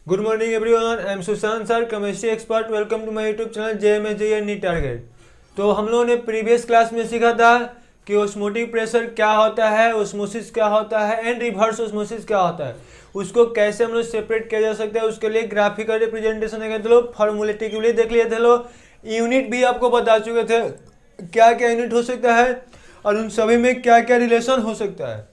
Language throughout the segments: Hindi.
Good morning everyone, I am Sushant sir, chemistry expert. Welcome to my YouTube channel JMJ NEET target. तो हम लोगों ने प्रीवियस क्लास में सीखा था कि ऑस्मोटिक प्रेशर क्या होता है, ऑस्मोसिस क्या होता है एंड रिवर्स ऑस्मोसिस क्या होता है, उसको कैसे हम लोग सेपरेट किया जा सकता है। उसके लिए ग्राफिकल रिप्रेजेंटेशन है लो, फॉर्मूलेटिकली देख लिए थे लो, यूनिट भी आपको बता चुके थे क्या क्या यूनिट हो सकता है और उन सभी में क्या क्या रिलेशन हो सकता है।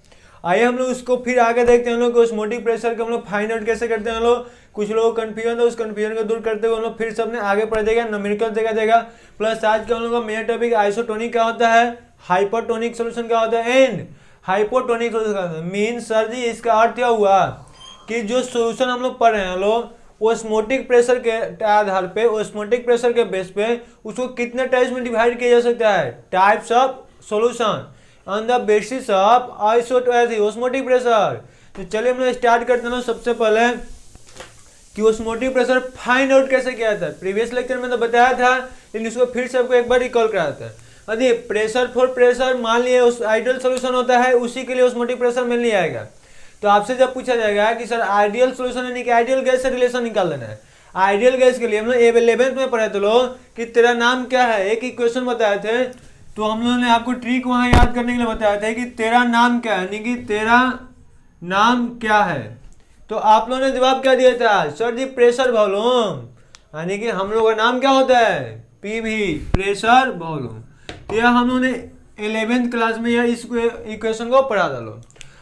आइए हम लोग उसको फिर आगे देखते हैं। हम लोग ऑस्मोटिक प्रेशर को हम लोग फाइंड आउट कैसे करते हैं। हम लोग कुछ लोग कंफ्यूजन था, उस कंफ्यूजन को दूर करते हुए हम लोग फिर सबने आगे पढ़ देगा, न्यूमेरिकल देगा प्लस आज का हम लोग का मेन टॉपिक आइसोटोनिक क्या होता है, हाइपोटोनिक सॉल्यूशन क्या होता है एंड हाइपोटोनिक सॉल्यूशन क्या होता है। मीन सर जी इसका अर्थ क्या हुआ कि जो सॉल्यूशन हम लोग पढ़ रहे हैं लोग ऑस्मोटिक प्रेशर के आधार पे, ऑस्मोटिक प्रेशर के बेस पे उसको कितने टाइप्स में डिवाइड किया जा सकता है, types of solution on the basis of osmotic pressure. तो चलिए हम लोग स्टार्ट करते हैं। सबसे पहले कि ऑस्मोटिक प्रेशर फाइंड आउट कैसे किया था, प्रीवियस लेक्चर में तो बताया था लेकिन इसको फिर से आपको एक बार रिकॉल कराया था। यदि प्रेशर फॉर प्रेशर मान लिए आइडियल सॉल्यूशन होता है, उसी के लिए ऑस्मोटिक प्रेशर मिल नहीं आएगा। तो आपसे जब पूछा जाएगा कि सर आइडियल सॉल्यूशन यानी कि आइडियल गैस से रिलेशन निकाल लेना है, आइडियल गैस के लिए हम लोग 11th में पढ़े थे लोग कि तेरा नाम क्या है, एक इक्वेशन बताए थे। तो हम लोगों ने आपको ट्रिक वहां याद करने के लिए बताया था कि तेरा नाम क्या है, यानी कि तेरा नाम क्या है। तो आप लोगों ने जवाब क्या दिया था, सर जी प्रेशर वॉल्यूम, यानी कि हम लोगों का नाम क्या होता है PV, प्रेशर वॉल्यूम। तो यह हम लोगों ने 11th क्लास में यह इस इक्वेशन को पढ़ा था लो।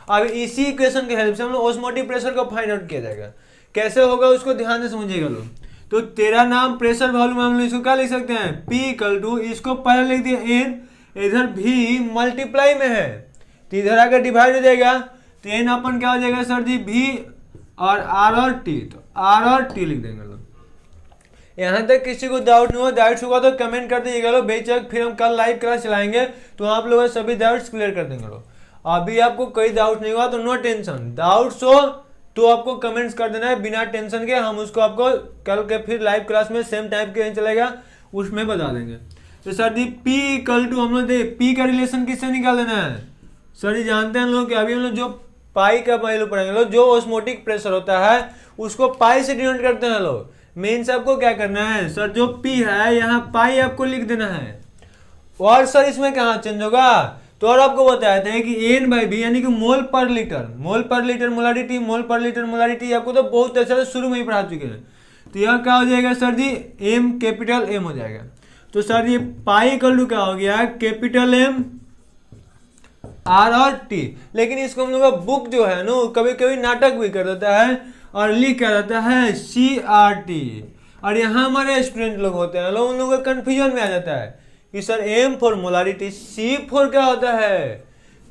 अब इसी इक्वेशन के हेल्प से हम लोग ऑस्मोटिक प्रेशर को फाइंड आउट किया जाएगा। कैसे होगा उसको ध्यान से समझिएगा लोग। तो तेरा नाम प्रेशर वॉल्यूम हम लोग इसको क्या लिख सकते हैं, P = इसको पहले लिख दिया N, इधर भी मल्टीप्लाई में है तो इधर आकर डिवाइड हो जाएगा तो N अपन क्या हो जाएगा सर जी V और R और T, तो R और T लिख देंगे लोग। यहाँ तक किसी को डाउट नहीं हो, डाउट्स होगा तो कमेंट कर दीजिएगा लोग बेचक, फिर हम कल लाइव क्लास चलाएंगे तो आप लोगों सभी डाउट्स क्लियर कर देंगे लोग। अभी आपको कोई डाउट नहीं हुआ तो नो टेंशन, डाउट्स हो तो आपको कमेंट्स कर देना है बिना टेंशन के, हम उसको आपको कल के फिर लाइव क्लास में सेम टाइप के चलेगा उसमें बता देंगे। तो सर जी P = हम लोग P का रिलेशन किससे निकाल देना है, सर जी जानते हैं लोग कि अभी हम लोग जो पाई का वैल्यू पढ़ेंगे लोग, जो ऑस्मोटिक प्रेशर होता है उसको पाई से डिनोट करते हैं लोग। मीन्स आपको क्या करना है सर, जो P है यहाँ पाई आपको लिख देना है और सर इसमें कहाँ चेंज होगा, तो और आपको बताया था कि N/V यानी कि मोल पर लीटर, मोल पर लीटर मोलारिटी, मोल पर लीटर मोलारिटी आपको तो बहुत अच्छा से शुरू में ही पढ़ा चुके हैं। तो यह क्या हो जाएगा सर जी M, कैपिटल M हो जाएगा। तो सर ये पाई = क्या हो गया, कैपिटल M R और T। लेकिन इसको हम लोग का बुक जो है ना कभी कभी नाटक भी कर देता है और लिख कर देता है CRT, और यहाँ हमारे स्टूडेंट लोग होते हैं लोग, उन लोगों का कंफ्यूजन में आ जाता है कि sir M for molarity, C for क्या होता है।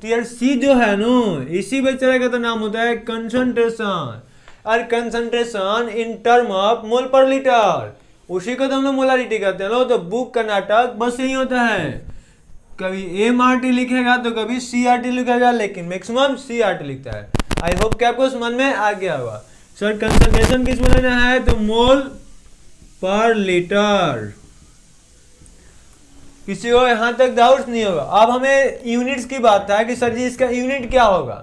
तो यार C जो है ना इसी बेचारे का तो नाम होता है कंसंट्रेशन, और concentration in term of mole पर लीटर, उसी को तो हम लोग मोलारिटी कहते हैं लोग। तो बुक का नाटक बस यही होता है, कभी MRT लिखेगा तो कभी CRT लिखेगा, लेकिन मैक्सिमम CRT लिखता है। आई होप कि आपको समझ में आ गया होगा। सर कंसंट्रेशन किस में लेना है, तो मोल पर लीटर। किसी को यहां तक डाउट नहीं होगा। अब हमें यूनिट्स की बात था कि सर जी इसका यूनिट क्या होगा,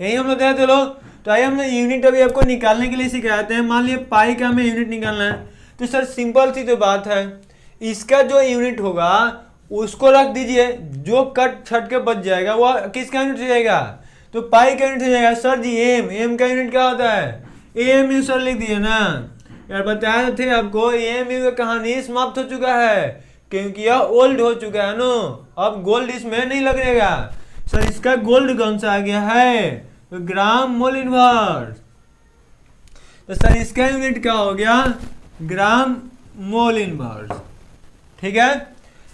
यही हम लोग कहते लोग। तो आइए हमने यूनिट अभी आपको निकालने के लिए सिखाते हैं। मान लिया पाई का हमें यूनिट निकालना है, तो सर सिंपल सी तो बात है, इसका जो यूनिट होगा उसको रख दीजिए, जो कट छट के बच जाएगा वो किसका यूनिट हो जाएगा, तो पाई का यूनिट हो जाएगा। सर जी एम का यूनिट क्या होता है, AMU सर लिख दिए ना यार, बताए थे आपको AMU का कहानी समाप्त हो चुका है क्योंकि यह ओल्ड हो चुका है नो, अब गोल्ड इसमें नहीं लगेगा। सर इसका गोल्ड कौन सा आ गया है, तो ग्राम मोल इनवर्स। तो सर इसका यूनिट क्या हो गया, ग्राम मोल इनवर्स, ठीक है।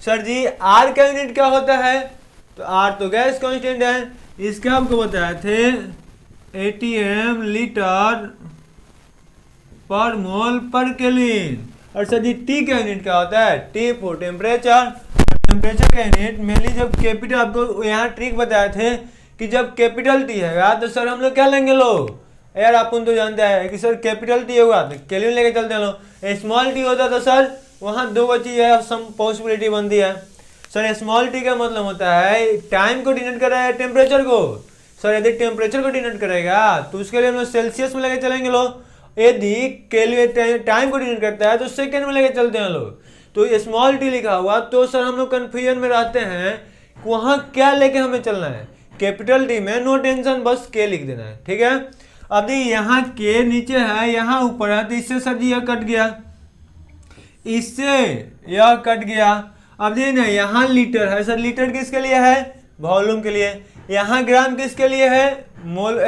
सर जी R का यूनिट क्या होता है, तो R तो गैस कांस्टेंट है, इसका आपको बताए थे ATM लीटर पर मोल पर केल्विन। और सर जी T का यूनिट क्या होता है, T फॉर टेम्परेचर। टेम्परेचर का यूनिट मेनली जब कैपिटल, आपको यहाँ ट्रिक बताए थे कि जब कैपिटल T है तो सर हम लोग क्या लेंगे लोग, यार अपन तो जानते हैं कि सर कैपिटल T होगा तो केल्विन लेके चलते हैं लोग। स्मॉल t होता तो सर वहाँ दो चीज है, सम पॉसिबिलिटी बनती है। सर स्मॉल t का मतलब होता है टाइम को डिनोट कर रहा है टेम्परेचर को। सर यदि टेम्परेचर को डिनोट करेगा तो उसके लिए हम लोग सेल्सियस में लेके चलेंगे लोग, यदि के लिए टाइम को डिनोट करता है तो सेकेंड में लेके चलते हैं लोग। तो स्मॉल टी लिखा हुआ तो सर हम लोग कंफ्यूजन में रहते हैं वहां क्या लेके हमें चलना है। कैपिटल टी में नो टेंशन, बस के लिख देना है, ठीक है। अब यहाँ के नीचे है, यहाँ ऊपर है, तो इससे सर जी यह कट गया, इससे यह कट गया। अब देखिए यहाँ लीटर है सर, लीटर किसके लिए है, वॉल्यूम के लिए। यहाँ ग्राम किसके लिए है, मोल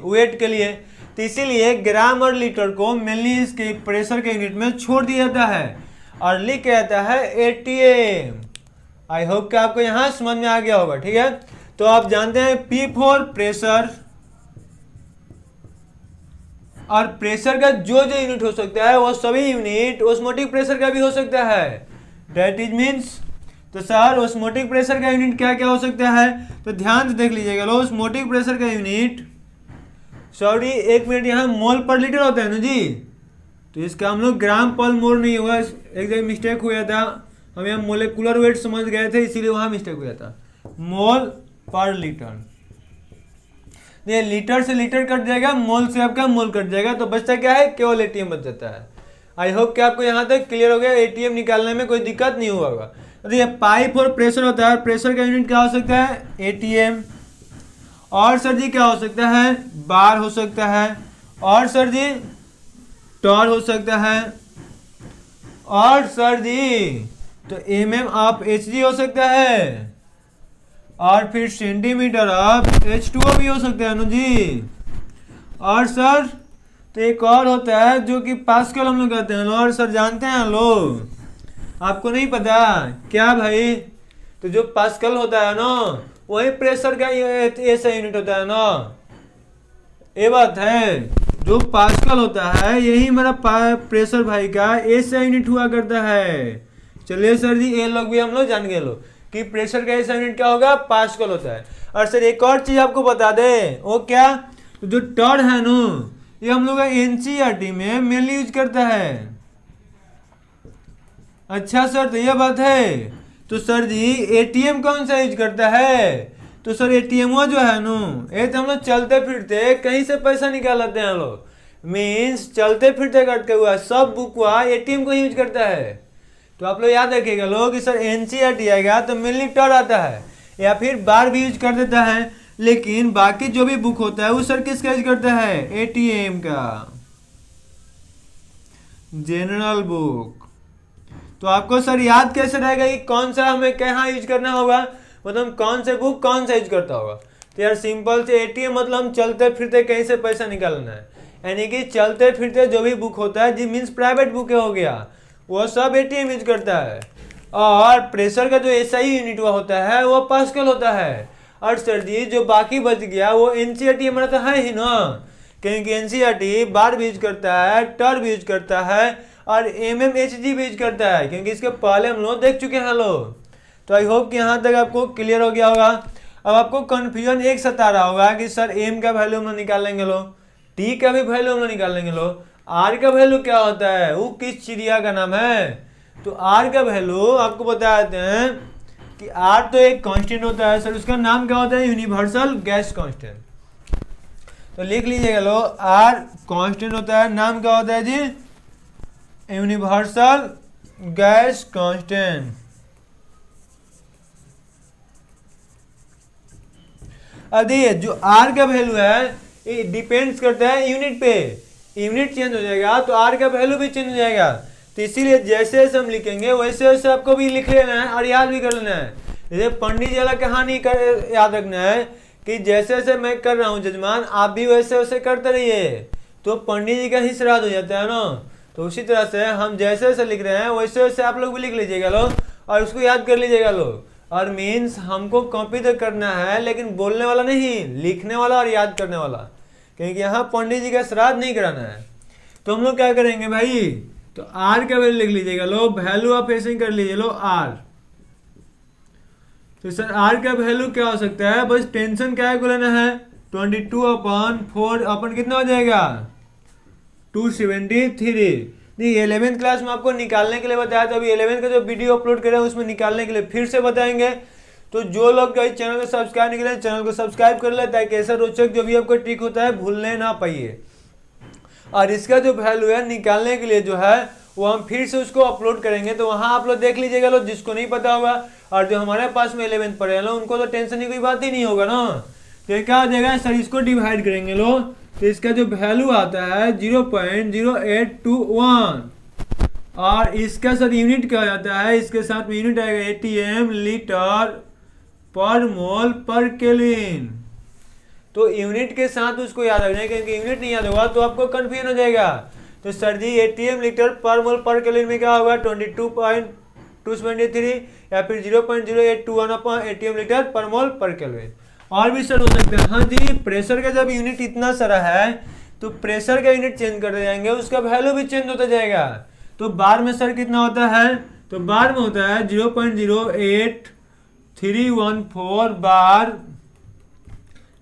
वेट के लिए। तो इसीलिए ग्राम और लीटर को मेनली इसके प्रेशर के यूनिट में छोड़ दिया जाता है और लिख जाता है एटीएम। आई होप कि आपको यहाँ समझ में आ गया होगा, ठीक है। तो आप जानते हैं P फॉर प्रेशर, और प्रेशर का जो जो यूनिट हो सकता है वो सभी यूनिट ऑस्मोटिक प्रेशर का भी हो सकता है। दैट इज मीन्स, तो सर ऑस्मोटिक प्रेशर का यूनिट क्या क्या हो सकता है, तो ध्यान से देख लीजिएगा लो। ऑस्मोटिक प्रेशर का यूनिट, सॉरी एक मिनट, यहाँ मोल पर लीटर होता है ना जी, तो इसका हम लोग ग्राम पर मोल नहीं हुआ, एक जगह मिस्टेक हुआ था, हम यहाँ मोलेकुलर वेट समझ गए थे इसीलिए वहाँ मिस्टेक हुआ था। मोल पर लीटर, ये लीटर से लीटर कट जाएगा, मोल से आपका मोल कट जाएगा, तो बचता क्या है, केवल एटीएम बच जाता है। आई होप कि आपको यहाँ तक क्लियर हो गया, एटीएम निकालने में कोई दिक्कत नहीं हुआ होगा। तो ये पाइप और प्रेशर होता है, प्रेशर का यूनिट क्या हो सकता है, एटीएम। और सर जी क्या हो सकता है, बार हो सकता है, और सर जी टॉर हो सकता है, और सर जी तो mm ऑफ Hg हो सकता है, और फिर सेंटीमीटर ऑफ H2O भी हो सकता है ना जी। और सर तो एक और होता है जो कि पास्कल हम लोग कहते हैं, और सर जानते हैं लोग, आपको नहीं पता क्या भाई, तो जो पास्कल होता है ना वही प्रेशर का ऐसा यूनिट होता है ना, ये बात है। जो पास्कल होता है यही मेरा प्रेशर भाई का ऐसा यूनिट हुआ करता है। चलिए सर जी ये लोग भी हम लोग जान गए लो कि प्रेशर का ऐसा यूनिट क्या होगा, पास्कल होता है। और सर एक और चीज आपको बता दे, वो क्या, तो जो टॉर है ना ये हम लोग एनसीईआरटी में मेनली यूज करता है। अच्छा सर तो यह बात है। तो सर जी एटीएम कौन सा यूज करता है, तो सर एटीएम वो जो है नो, ये तो हम लोग चलते फिरते कहीं से पैसा निकालते हैं लोग, मीन्स चलते फिरते करते हुआ सब बुक हुआ एटीएम को यूज करता है। तो आप लोग याद रखिएगा लोग कि सर एनसीईआरटी आएगा तो मेनली टॉर आता है, या फिर बार भी यूज कर देता है, लेकिन बाकी जो भी बुक होता है वो सर किसका यूज करता है, एटीएम का, जनरल बुक। तो आपको सर याद कैसे रहेगा कि कौन सा हमें कहाँ यूज करना होगा, मतलब कौन से बुक कौन सा यूज करता होगा। तो यार सिंपल से एटीएम मतलब हम चलते फिरते कहीं से पैसा निकालना है, यानी कि चलते फिरते जो भी बुक होता है जी मीन्स प्राइवेट बुक हो गया, वो सब एटीएम यूज करता है। और प्रेशर का जो एसआई यूनिट हुआ होता है वो पास्कल होता है। और सर जी जो बाकी बच गया वो एनसीईआरटी हमारा तो है ही ना, क्योंकि एनसीईआरटी बार भी यूज करता है, टॉर भी यूज करता है, और एमएमएचजी भी यूज करता है, क्योंकि इसके पहले हम लोग देख चुके हैं लोग। तो आई होप कि यहाँ तक आपको क्लियर हो गया होगा। अब आपको कन्फ्यूजन एक सता रहा होगा कि सर एम का वैल्यू हम लोग निकाल लेंगे लो, टी का भी वैल्यू हम लोग निकाल लेंगे लो, आर का वैल्यू क्या होता है, वो किस चिड़िया का नाम है। तो आर का वैल्यू आपको बता देते हैं कि आर तो एक कांस्टेंट होता है सर, उसका नाम क्या होता है, यूनिवर्सल गैस कांस्टेंट। तो लिख लीजिएगा लो, आर कांस्टेंट होता है, नाम क्या होता है जी, यूनिवर्सल गैस कांस्टेंट। अब देखिए जो आर का वैल्यू है ये डिपेंड्स करता है यूनिट पे, यूनिट चेंज हो जाएगा तो आर का वैल्यू भी चेंज हो जाएगा। तो इसीलिए जैसे जैसे हम लिखेंगे वैसे वैसे आपको भी लिख लेना है और याद भी कर लेना है। जैसे पंडित जी वाला कहानी याद रखना है कि जैसे जैसे मैं कर रहा हूँ जजमान, आप भी वैसे वैसे करते रहिए, तो पंडित जी का ही श्राद्ध हो जाता है ना। तो उसी तरह से हम जैसे जैसे लिख रहे हैं वैसे वैसे आप लोग भी लिख लीजिएगा लोग, और उसको याद कर लीजिएगा लोग। और मीन्स हमको कॉपी तो करना है लेकिन बोलने वाला नहीं, लिखने वाला और याद करने वाला, क्योंकि यहाँ पंडित जी का श्राद्ध नहीं कराना है। तो हम लोग क्या करेंगे भाई, तो आर का वैल्यू लिख लीजिएगा लो, वैल्यू ऑफ ऐसे कर लीजिए लो आर। तो सर आर का वैल्यू क्या हो सकता है, बस टेंशन क्या है को लेना है, 22/4 अपन कितना हो जाएगा 273। नहीं 11th क्लास में आपको निकालने के लिए बताया, तो अभी 11th का जो वीडियो अपलोड कर रहे हैं उसमें निकालने के लिए फिर से बताएंगे। तो जो लोग चैनल को सब्सक्राइब नहीं करें चैनल को सब्सक्राइब कर ले, ताकि ऐसा रोचक जो भी आपको ट्रिक होता है भूलने ना पाइए। और इसका जो वैल्यू है निकालने के लिए जो है वो हम फिर से उसको अपलोड करेंगे, तो वहां आप लोग देख लीजिएगा लोग, जिसको नहीं पता होगा। और जो हमारे पास में 11th पढ़े लोग उनको तो टेंशन की कोई बात ही नहीं होगा ना। तो क्या हो जाएगा सर, इसको डिवाइड करेंगे लोग, तो इसका जो वैल्यू आता है 0.0821 और इसका सर यूनिट क्या जाता है, इसके साथ में यूनिट आएगा एटीएम लीटर पर मोल पर केल्विन। तो यूनिट के साथ उसको याद रखना है, क्योंकि यूनिट नहीं याद होगा तो आपको कंफ्यूजन हो जाएगा। तो सर जी एटीएम लीटर पर मोल पर केल्विन में क्या होगा 22.273 या फिर 0.0821 एटीएम लीटर पर मोल पर केल्विन। और भी सर हो सकते हैं। हाँ जी, प्रेशर का जब यूनिट इतना सारा है तो प्रेशर का यूनिट चेंज करते जाएंगे, उसका वैल्यू भी चेंज होता जाएगा। तो बार में सर कितना होता है, तो बार में होता है 0.08314 बार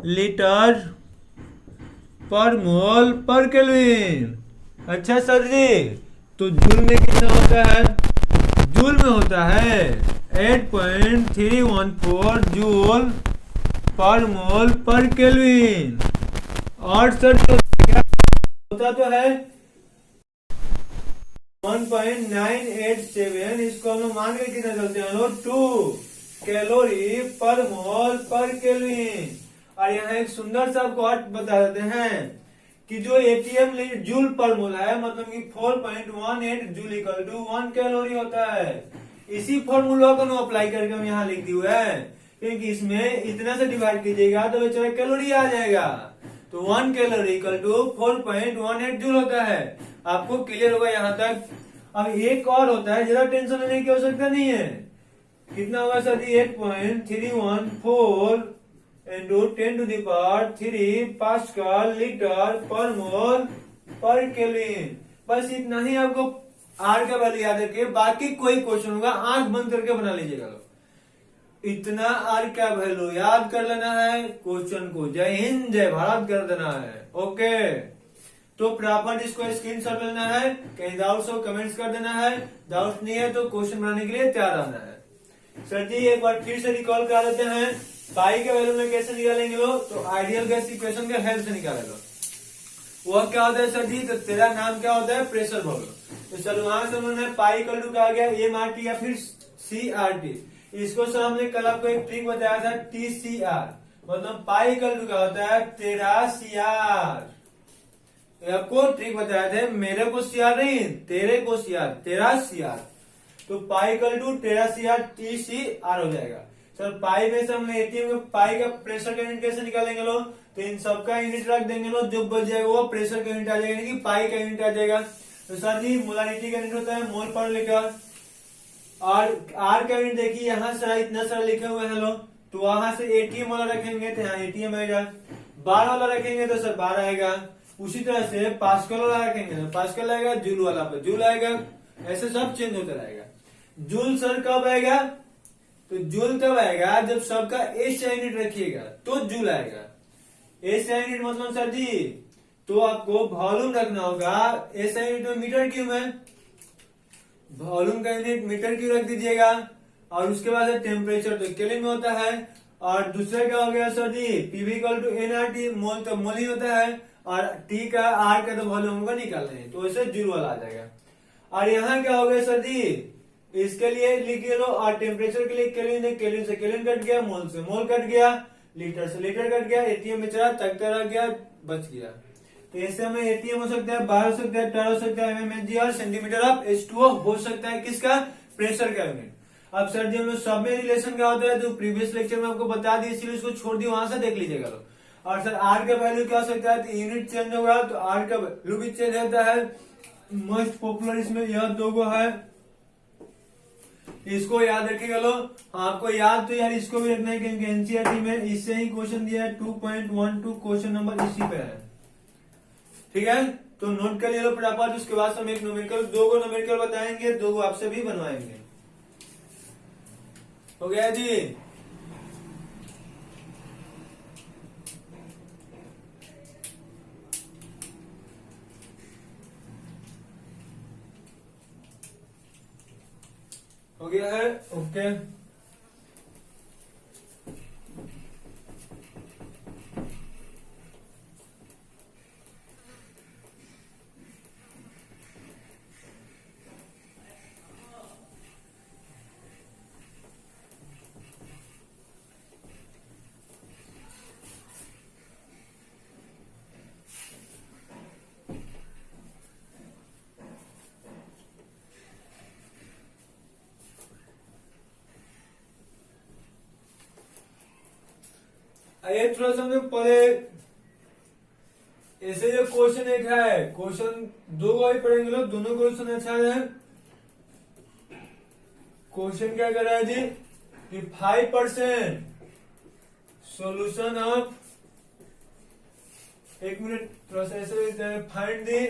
लीटर पर मोल पर केल्विन। अच्छा सर जी, तो जूल में कितना होता है, जूल में होता है 8.314 जूल पर मोल पर केल्विन। और सर होता तो है 1.987, इसको हम लोग मान के कितना चलते हैं लोग 2 कैलोरी पर मोल पर केल्विन। और यहाँ एक सुंदर सा आपको अर्थ बता देते हैं कि जो एटीएम जूल पर मोल है, मतलब कि 4.18 जूल इक्वल टू 1 कैलोरी होता है। इसी फॉर्मूला को अप्लाई करके हम यहाँ लिख दिए है, क्योंकि इसमें इतना से डिवाइड कीजिएगा तो बेचारा कैलोरी आ जाएगा। तो 1 कैलोरी इक्वल टू 4.18 जूल होता है। आपको क्लियर होगा यहाँ तक। अब एक और होता है, ज्यादा टेंशन लेने की आवश्यकता नहीं है। कितना होगा सर जी 8.314 इंटू 10⁻³ पास्कल लीटर पर मोल पर केल्विन। बस इतना ही आपको आर का वैल्यू याद रखिए, बाकी कोई क्वेश्चन होगा आंख बंद करके बना लीजिएगा। इतना आर का वैल्यू याद कर लेना है, क्वेश्चन को जय हिंद जय भारत कर देना है। ओके, तो प्रॉपर इसको स्क्रीनशॉट लेना है, कहीं डाउट्स हो कमेंट्स कर देना है, डाउट नहीं है तो क्वेश्चन बनाने के लिए तैयार रहना है। सर जी एक बार फिर से रिकॉल करा देते हैं, पाई के वैल्यू में कैसे निकालेंगे लोग, तो आइडियल गैस इक्वेशन के हेल्प से निकालेगा। वह क्या होता है सर जी, तो तेरा नाम क्या होता है प्रेशर वॉल्यूम। तो सर वहां से उन्होंने पाई इक्वल टू कहा गया एमआरटी या फिर सीआरटी। इसको सर हमने कल आपको एक ट्रिक बताया था टीसीआर, मतलब पाई इक्वल टू क्या होता है तेरा सीआर। आपको ट्रिक बताया थे, मेरे को सीआर नहीं तेरे को सीआर, तेरा सीआर। तो पाई इक्वल टू तेरा सीआर टीसीआर हो जाएगा। सर पाई में से हमने एटीएम में पाई का प्रेशर का यूनिट कैसे निकालेंगे लोग, तो इन सबका यूनिट रख देंगे लोग, जो बच जाएगा वो प्रेशर का यूनिट आ जाएगा, यानी कि पाई का यूनिट आ जाएगा। तो सर जी मोलारिटी का यूनिट होता है मोल पर लीटर। और आर का यूनिट देखिए यहाँ सारा इतना सारा लिखे हुए हैं लोग, तो वहां से एटीएम वाला रखेंगे तो यहाँ एटीएम आएगा, बार वाला रखेंगे तो सर बार आएगा। उसी तरह से पास्कल वाला रखेंगे तो पास्कल आएगा, जूल वाला पर जूल आएगा, ऐसे सब चेंज होता रहेगा। जूल सर कब आएगा, तो जूल तब आएगा जब सबका एस यूनिट रखिएगा तो जूल आएगा। एस यूनिट मतलब सर जी, तो आपको वॉल्यूम रखना होगा, एस यूनिट में मीटर क्यूब है, वॉल्यूम का यूनिट मीटर क्यूब रख दीजिएगा। और उसके बाद टेम्परेचर तो केल्विन में होता है। और दूसरा क्या हो गया sir ji, PV equal to NRT, mole तो मोल ही होता है, और टी का आर का तो वॉल्यूम का निकालना है, तो ऐसे जूल वाला आ जाएगा। और यहाँ क्या हो गया सर जी, इसके लिए लिखिए लो, और टेम्परेचर के लिए केल्विन, केल्विन से केल्विन कट गया, मोल से मोल कट गया, लीटर से लीटर कट गया, एटीएम में चला तकता रह गया, बच गया। तो ऐसे हमें एटीएम हो सकता है, बार हो सकता है, टर हो सकता है, एमएमएचजी और सेंटीमीटर ऑफ H2O हो सकता है, किसका प्रेशर का यूनिट। अब सर जी हम लोग सब में रिलेशन क्या होता है, जो प्रीवियस लेक्चर में आपको बता दी, इसीलिए उसको छोड़ दी, वहां से देख लीजिएगा लोग। और सर आर का वैल्यू क्या हो सकता है, तो यूनिट चेंज होगा तो आर का वैल्यू भी चेंज होता है। मोस्ट पॉपुलर इसमें यह दो है, इसको याद रखिएगा लो। आपको याद तो यार इसको भी रखना है, क्योंकि एनसीईआरटी में इससे ही क्वेश्चन दिया है, 2.12 क्वेश्चन नंबर इसी पे है। ठीक है, तो नोट कर लो फटाफट। उसके बाद हम एक न्यूमेरिकल, दो को न्यूमेरिकल बताएंगे, दो को आपसे भी बनवाएंगे। हो गया जी। हो गया है, ओके। ये थोड़ा सा हम लोग पहले ऐसे जो क्वेश्चन एक है, क्वेश्चन दो को ही पढ़ेंगे लोग, दोनों क्वेश्चन अच्छा है। क्वेश्चन क्या कर रहा है जी कि 5% सॉल्यूशन ऑफ, एक मिनट थोड़ा सा ऐसे लिखते हैं, find the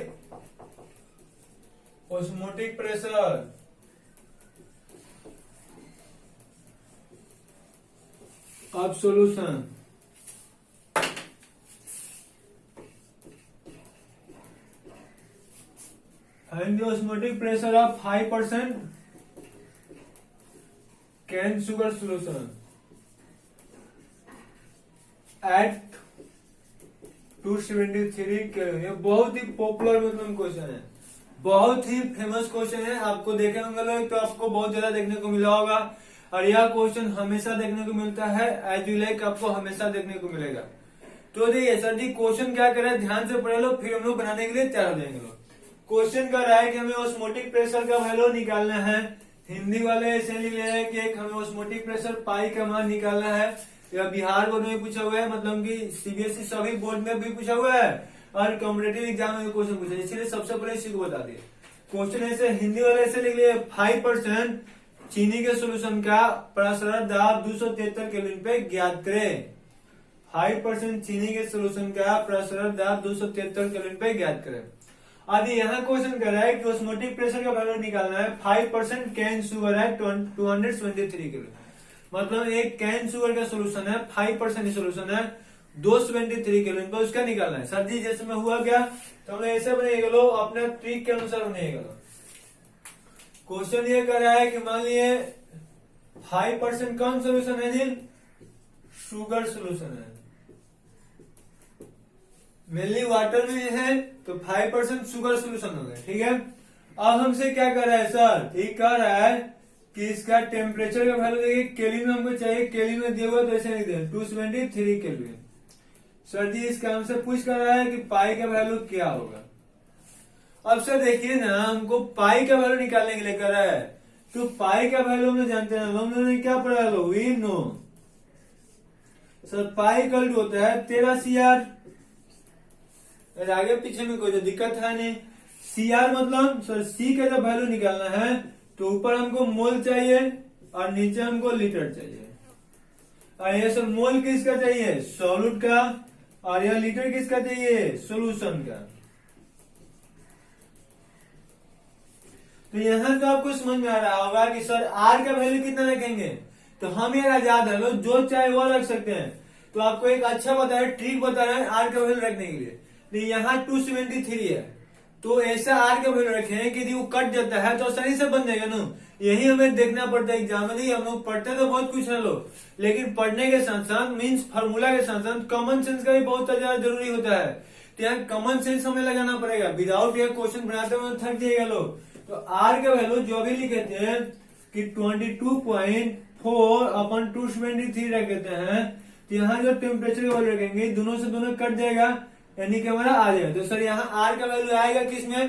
osmotic pressure of solution. Find the osmotic pressure of 5% cane sugar solution at 273 kelvin. ये बहुत ही पॉपुलर मतलब क्वेश्चन है, बहुत ही फेमस क्वेश्चन है। आपको देखे होंगे लोग तो आपको बहुत ज्यादा देखने को मिला होगा, और यह क्वेश्चन हमेशा देखने को मिलता है, एज यू लाइक आपको हमेशा देखने को मिलेगा। तो देखिए सर जी क्वेश्चन क्या कर रहा है, ध्यान से पढ़ लो, फिर हम लोग बनाने के लिए तैयार हो जाएंगे लोग। क्वेश्चन कर रहा है कि हमें ऑस्मोटिक प्रेशर का वैल्यू निकालना है। हिंदी वाले ऐसे लिख रहे हैं कि एक हमें ऑस्मोटिक प्रेशर पाई का मान निकालना है। यह बिहार बोर्ड में पूछा हुआ है, मतलब कि सीबीएसई सभी बोर्ड में भी पूछा हुआ है, और कॉम्पिटेटिव एग्जाम में क्वेश्चन पूछा, इसलिए सबसे पहले इसी को बता दिए। क्वेश्चन ऐसे हिंदी वाले ऐसे लिख लिए, 5% चीनी के सॉल्यूशन का प्रसरण दाब 273 केल्विन पे ज्ञात करें। 5% चीनी के सॉल्यूशन का प्रसरण दाब 273 केल्विन पे ज्ञात करें। अब यहाँ क्वेश्चन कर रहा है कि ऑस्मोटिक प्रेशर का वैल्यू निकालना है। 5% कैन शुगर है 273 केल्विन, मतलब एक कैन शुगर का सॉल्यूशन है, 5% सॉल्यूशन है 273 केल्विन पे, उसका निकालना है। सर जी जैसे में हुआ क्या, तो हम ऐसे बनाएगा लो, अपने ट्रिक के अनुसार बनाएगा लो। क्वेश्चन ये कर रहा है कि मान लिए 5% कौन सोल्यूशन है जी, शुगर सोल्यूशन है, मेनली वाटर में है, तो 5% शुगर सोल्यूशन हो गया, ठीक है। अब हमसे क्या कर रहा है सर, ठीक कर रहा है कि इसका टेम्परेचर का वैल्यू देखिए, केल्विन में हमको चाहिए, केल्विन में दिया हुआ तो ऐसे लिख दें 273 केल्विन। सर जी इसका हमसे पूछ कर रहा है कि पाई का वैल्यू क्या होगा। अब सर देखिए ना, हमको पाई का वैल्यू निकालने के लिए कर रहा है, तो पाई का वैल्यू हम जानते हैं, हमने क्या पढ़ा लो, वी नो सर पाई कल होता है 13 CR। आगे पीछे में कोई तो दिक्कत है नहीं। CR मतलब सर C का जब वैल्यू निकालना है तो ऊपर हमको मोल चाहिए और नीचे हमको लीटर चाहिए, और ये सर मोल किसका चाहिए, सॉल्यूट का, और यह लीटर किसका चाहिए, सोल्यूशन का। तो यहां तो आपको समझ में आ रहा होगा कि सर R का वैल्यू कितना रखेंगे, तो हम ये आजाद है लोग, जो चाहे वो रख सकते हैं। तो आपको एक अच्छा बता रहे, ट्रिक बता रहे हैं R का वैल्यू रखने के लिए। तो यहाँ 273 है, तो ऐसा R का वैल्यू रखें कि यदि वो कट जाता है तो आसानी से बन जाएगा ना। यही हमें देखना पड़ता है एग्जाम में। हम लोग पढ़ते तो बहुत कुछ है लोग, लेकिन पढ़ने के साथ साथ मीन्स फार्मूला के साथ साथ कॉमन सेंस का भी बहुत ज्यादा जरूरी होता है। तो यहाँ कॉमन सेंस हमें लगाना पड़ेगा, विदाउट यह क्वेश्चन बनाते हुए थक जाएगा लोग। तो R का वैल्यू जो भी लिखते हैं कि 22.4 अपन 273 रख देते हैं, तो यहाँ जो टेम्परेचर का वैल्यू रखेंगे दोनों से दोनों कट जाएगा, यानी कि हमारा आ जाएगा। तो सर यहाँ R का वैल्यू आएगा किसमें,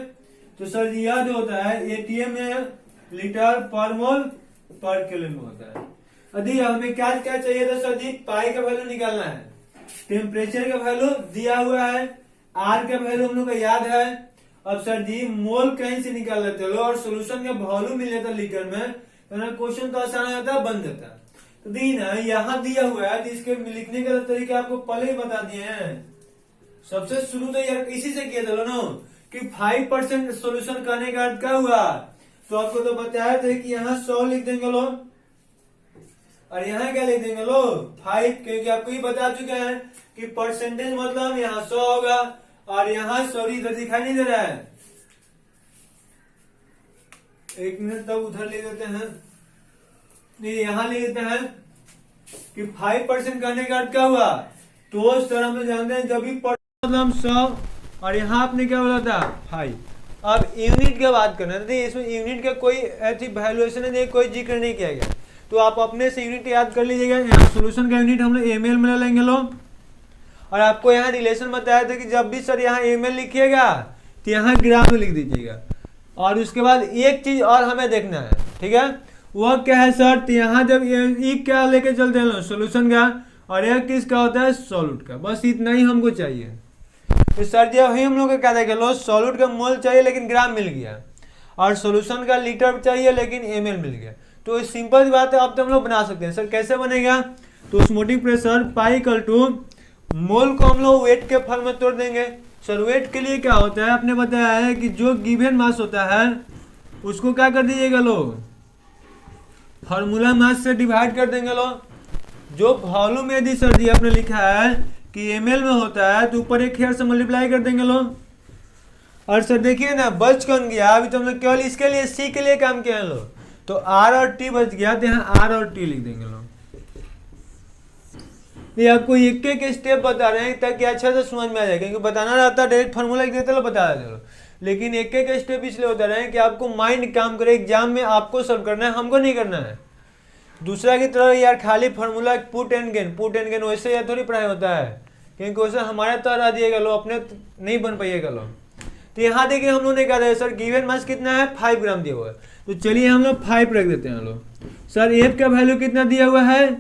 तो सर यह जो होता है ATM में लीटर पर मोल पर केल्विन में होता है। यदि हमें क्या क्या चाहिए था सर जी, पाई का वैल्यू निकालना है, टेम्परेचर का वैल्यू दिया हुआ है, R का वैल्यू हम लोग को याद है। अब सर जी मोल कहीं से निकाल लेते हो और सोल्यूशन का वॉल्यूम मिल जाता लीटर में, तो ना क्वेश्चन तो आसान आता है, बन जाता है। तो दी ना यहाँ दिया हुआ है, तो इसके लिखने का तरीका आपको पहले ही बता दिए हैं। सबसे शुरू तो यार इसी से किया था ना कि 5% सोल्यूशन करने का अर्थ क्या हुआ, तो आपको तो बताया था कि यहाँ 100 लिख देंगे लो, और यहाँ क्या लिख देंगे लो 5, क्योंकि आपको ही बता चुके हैं कि परसेंटेज मतलब यहाँ 100 होगा, और यहाँ सॉरी इधर दिखाई नहीं दे रहा है, एक मिनट तक उधर ले देते हैं, नहीं यहाँ ले देते हैं कि 5% करने का अर्थ क्या हुआ, तो सर हम लोग जानते हैं जब भी मतलब 100, और यहाँ आपने क्या बोला था 5। अब यूनिट की बात करना है, इसमें यूनिट का कोई ऐसी वैल्यूएशन नहीं, कोई जिक्र नहीं किया गया, तो आप अपने से यूनिट याद कर लीजिएगा। यहाँ सोल्यूशन का यूनिट हम लोग ml में ले लेंगे लोग, और आपको यहाँ रिलेशन बताया था कि जब भी सर यहाँ ml लिखिएगा तो यहाँ ग्राम में लिख दीजिएगा। और उसके बाद एक चीज और हमें देखना है, ठीक है, वह क्या है सर, तो यहाँ जब ये क्या लेके चलते हैं सोल्यूशन का, और एक किसका होता है, सॉल्यूट का। बस इतना ही हमको चाहिए। तो सर जी वही हम लोग का क्या देखा लो, सॉल्यूट का मोल चाहिए लेकिन ग्राम मिल गया, और सॉल्यूशन का लीटर चाहिए लेकिन ml मिल गया। तो सिंपल बात है, अब तो हम लोग बना सकते हैं। सर कैसे बनेगा, तो osmotic pressure pi equal to mole को हम लोग वेट के फॉर्म में तोड़ देंगे। सर वेट के लिए क्या होता है, आपने बताया है कि जो गिवन मास होता है उसको क्या कर दीजिएगा लो, फार्मूला मास से डिवाइड कर देंगे लो। जो वॉल्यूम यदि सर जी आपने लिखा है कि ml में होता है तो ऊपर एक हेयर से मल्टीप्लाई कर देंगे लो। और सर देखिए ना बच कौन गया, अभी तो हम लोग केवल इसके लिए सी के लिए काम किया है लो, तो आर और टी बच गया, तो यहाँ आर और टी लिख देंगे लो। ये आपको एक एक स्टेप बता रहे हैं ताकि अच्छा से समझ में आ जाए, क्योंकि बताना रहता डायरेक्ट फार्मूला लिख देते लो बता देते लो, लेकिन एक एक स्टेप इसलिए बता रहे हैं कि आपको माइंड काम करे, एग्जाम में आपको सॉल्व करना है, हमको नहीं करना है। दूसरा की तरह यार खाली फार्मूला पुट एंड गेन वैसे यार थोड़ी पढ़ाई होता है, क्योंकि वैसे हमारे तो हरा दिएगा लो, अपने नहीं बन पाइएगा लो। तो यहाँ देखिए हम लोग ने कहा सर गिवन मास कितना है 5 ग्राम दिया हुआ है, तो चलिए हम लोग 5 रख देते हैं लोग। सर एफ का वैल्यू कितना दिया हुआ है,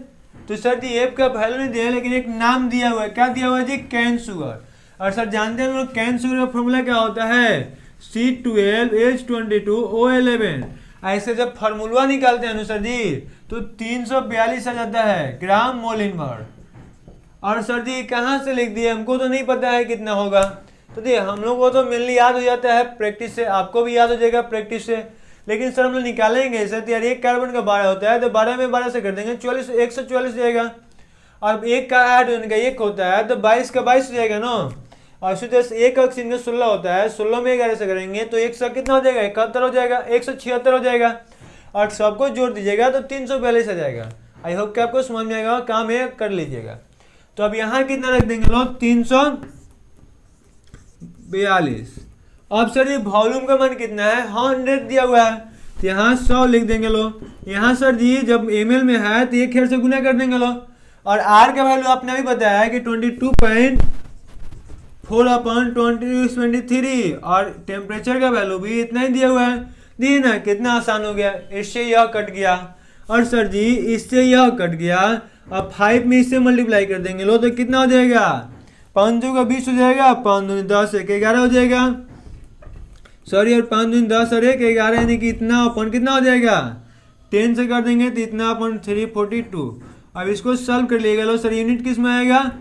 तो सर जी एफ का वैल्यू नहीं दिया है लेकिन एक नाम दिया हुआ है, क्या दिया हुआ है जी, कैन शुगर। और सर जानते हैं हम लोग कैन शुगर का फॉर्मूला क्या होता है, C12H22O11। ऐसे जब फार्मूला निकालते हैं सर जी तो 342 आ जाता है ग्राम मोल इनवर्स। और सर जी कहाँ से लिख दिए, हमको तो नहीं पता है कितना होगा, तो देखिए हम लोग को तो मेनली याद हो जाता है प्रैक्टिस से, आपको भी याद हो जाएगा प्रैक्टिस से, लेकिन सर हम लोग निकालेंगे सर यार एक कार्बन का 12 होता है तो 12 में 12 से कर देंगे 44, 144 जाएगा। और एक का ऐड उनका एक होता है तो 22 का 22 हो जाएगा ना, और इसी तरह से एक अक्स इनका 16 होता है, 16 में 11 से करेंगे तो 100 कितना हो जाएगा, 71 हो जाएगा, 176 हो जाएगा, और सबको जोड़ दीजिएगा तो 342 आ जाएगा। आई होप कि आपको समझ में आएगा, काम है कर लीजिएगा। तो अब यहाँ कितना रख देंगे लोग, 342। अब सर ये वॉल्यूम का मान कितना है, 100 दिया हुआ है, तो यहाँ 100 लिख देंगे लोग। यहाँ सर जी जब ml में है तो एक खेर से गुना कर देंगे लोग। और r का वैल्यू आपने अभी बताया है कि 22.4/2023, और टेम्परेचर का वैल्यू भी इतना ही दिया हुआ है, दिए ना, कितना आसान हो गया, इससे यह कट गया, और सर जी इससे यह कट गया। अब 5 में इससे मल्टीप्लाई कर देंगे लो तो कितना हो जाएगा, 5 का 20 हो जाएगा, 5 दूनी 10, 1 11 हो जाएगा, सॉरी और 5 दूनी 10 और 1 11, यानी कि इतना अपन कितना हो जाएगा, 10 से कर देंगे तो इतना अपन 342। अब इसको सॉल्व कर लिएगा लो। सर यूनिट किस में आएगा,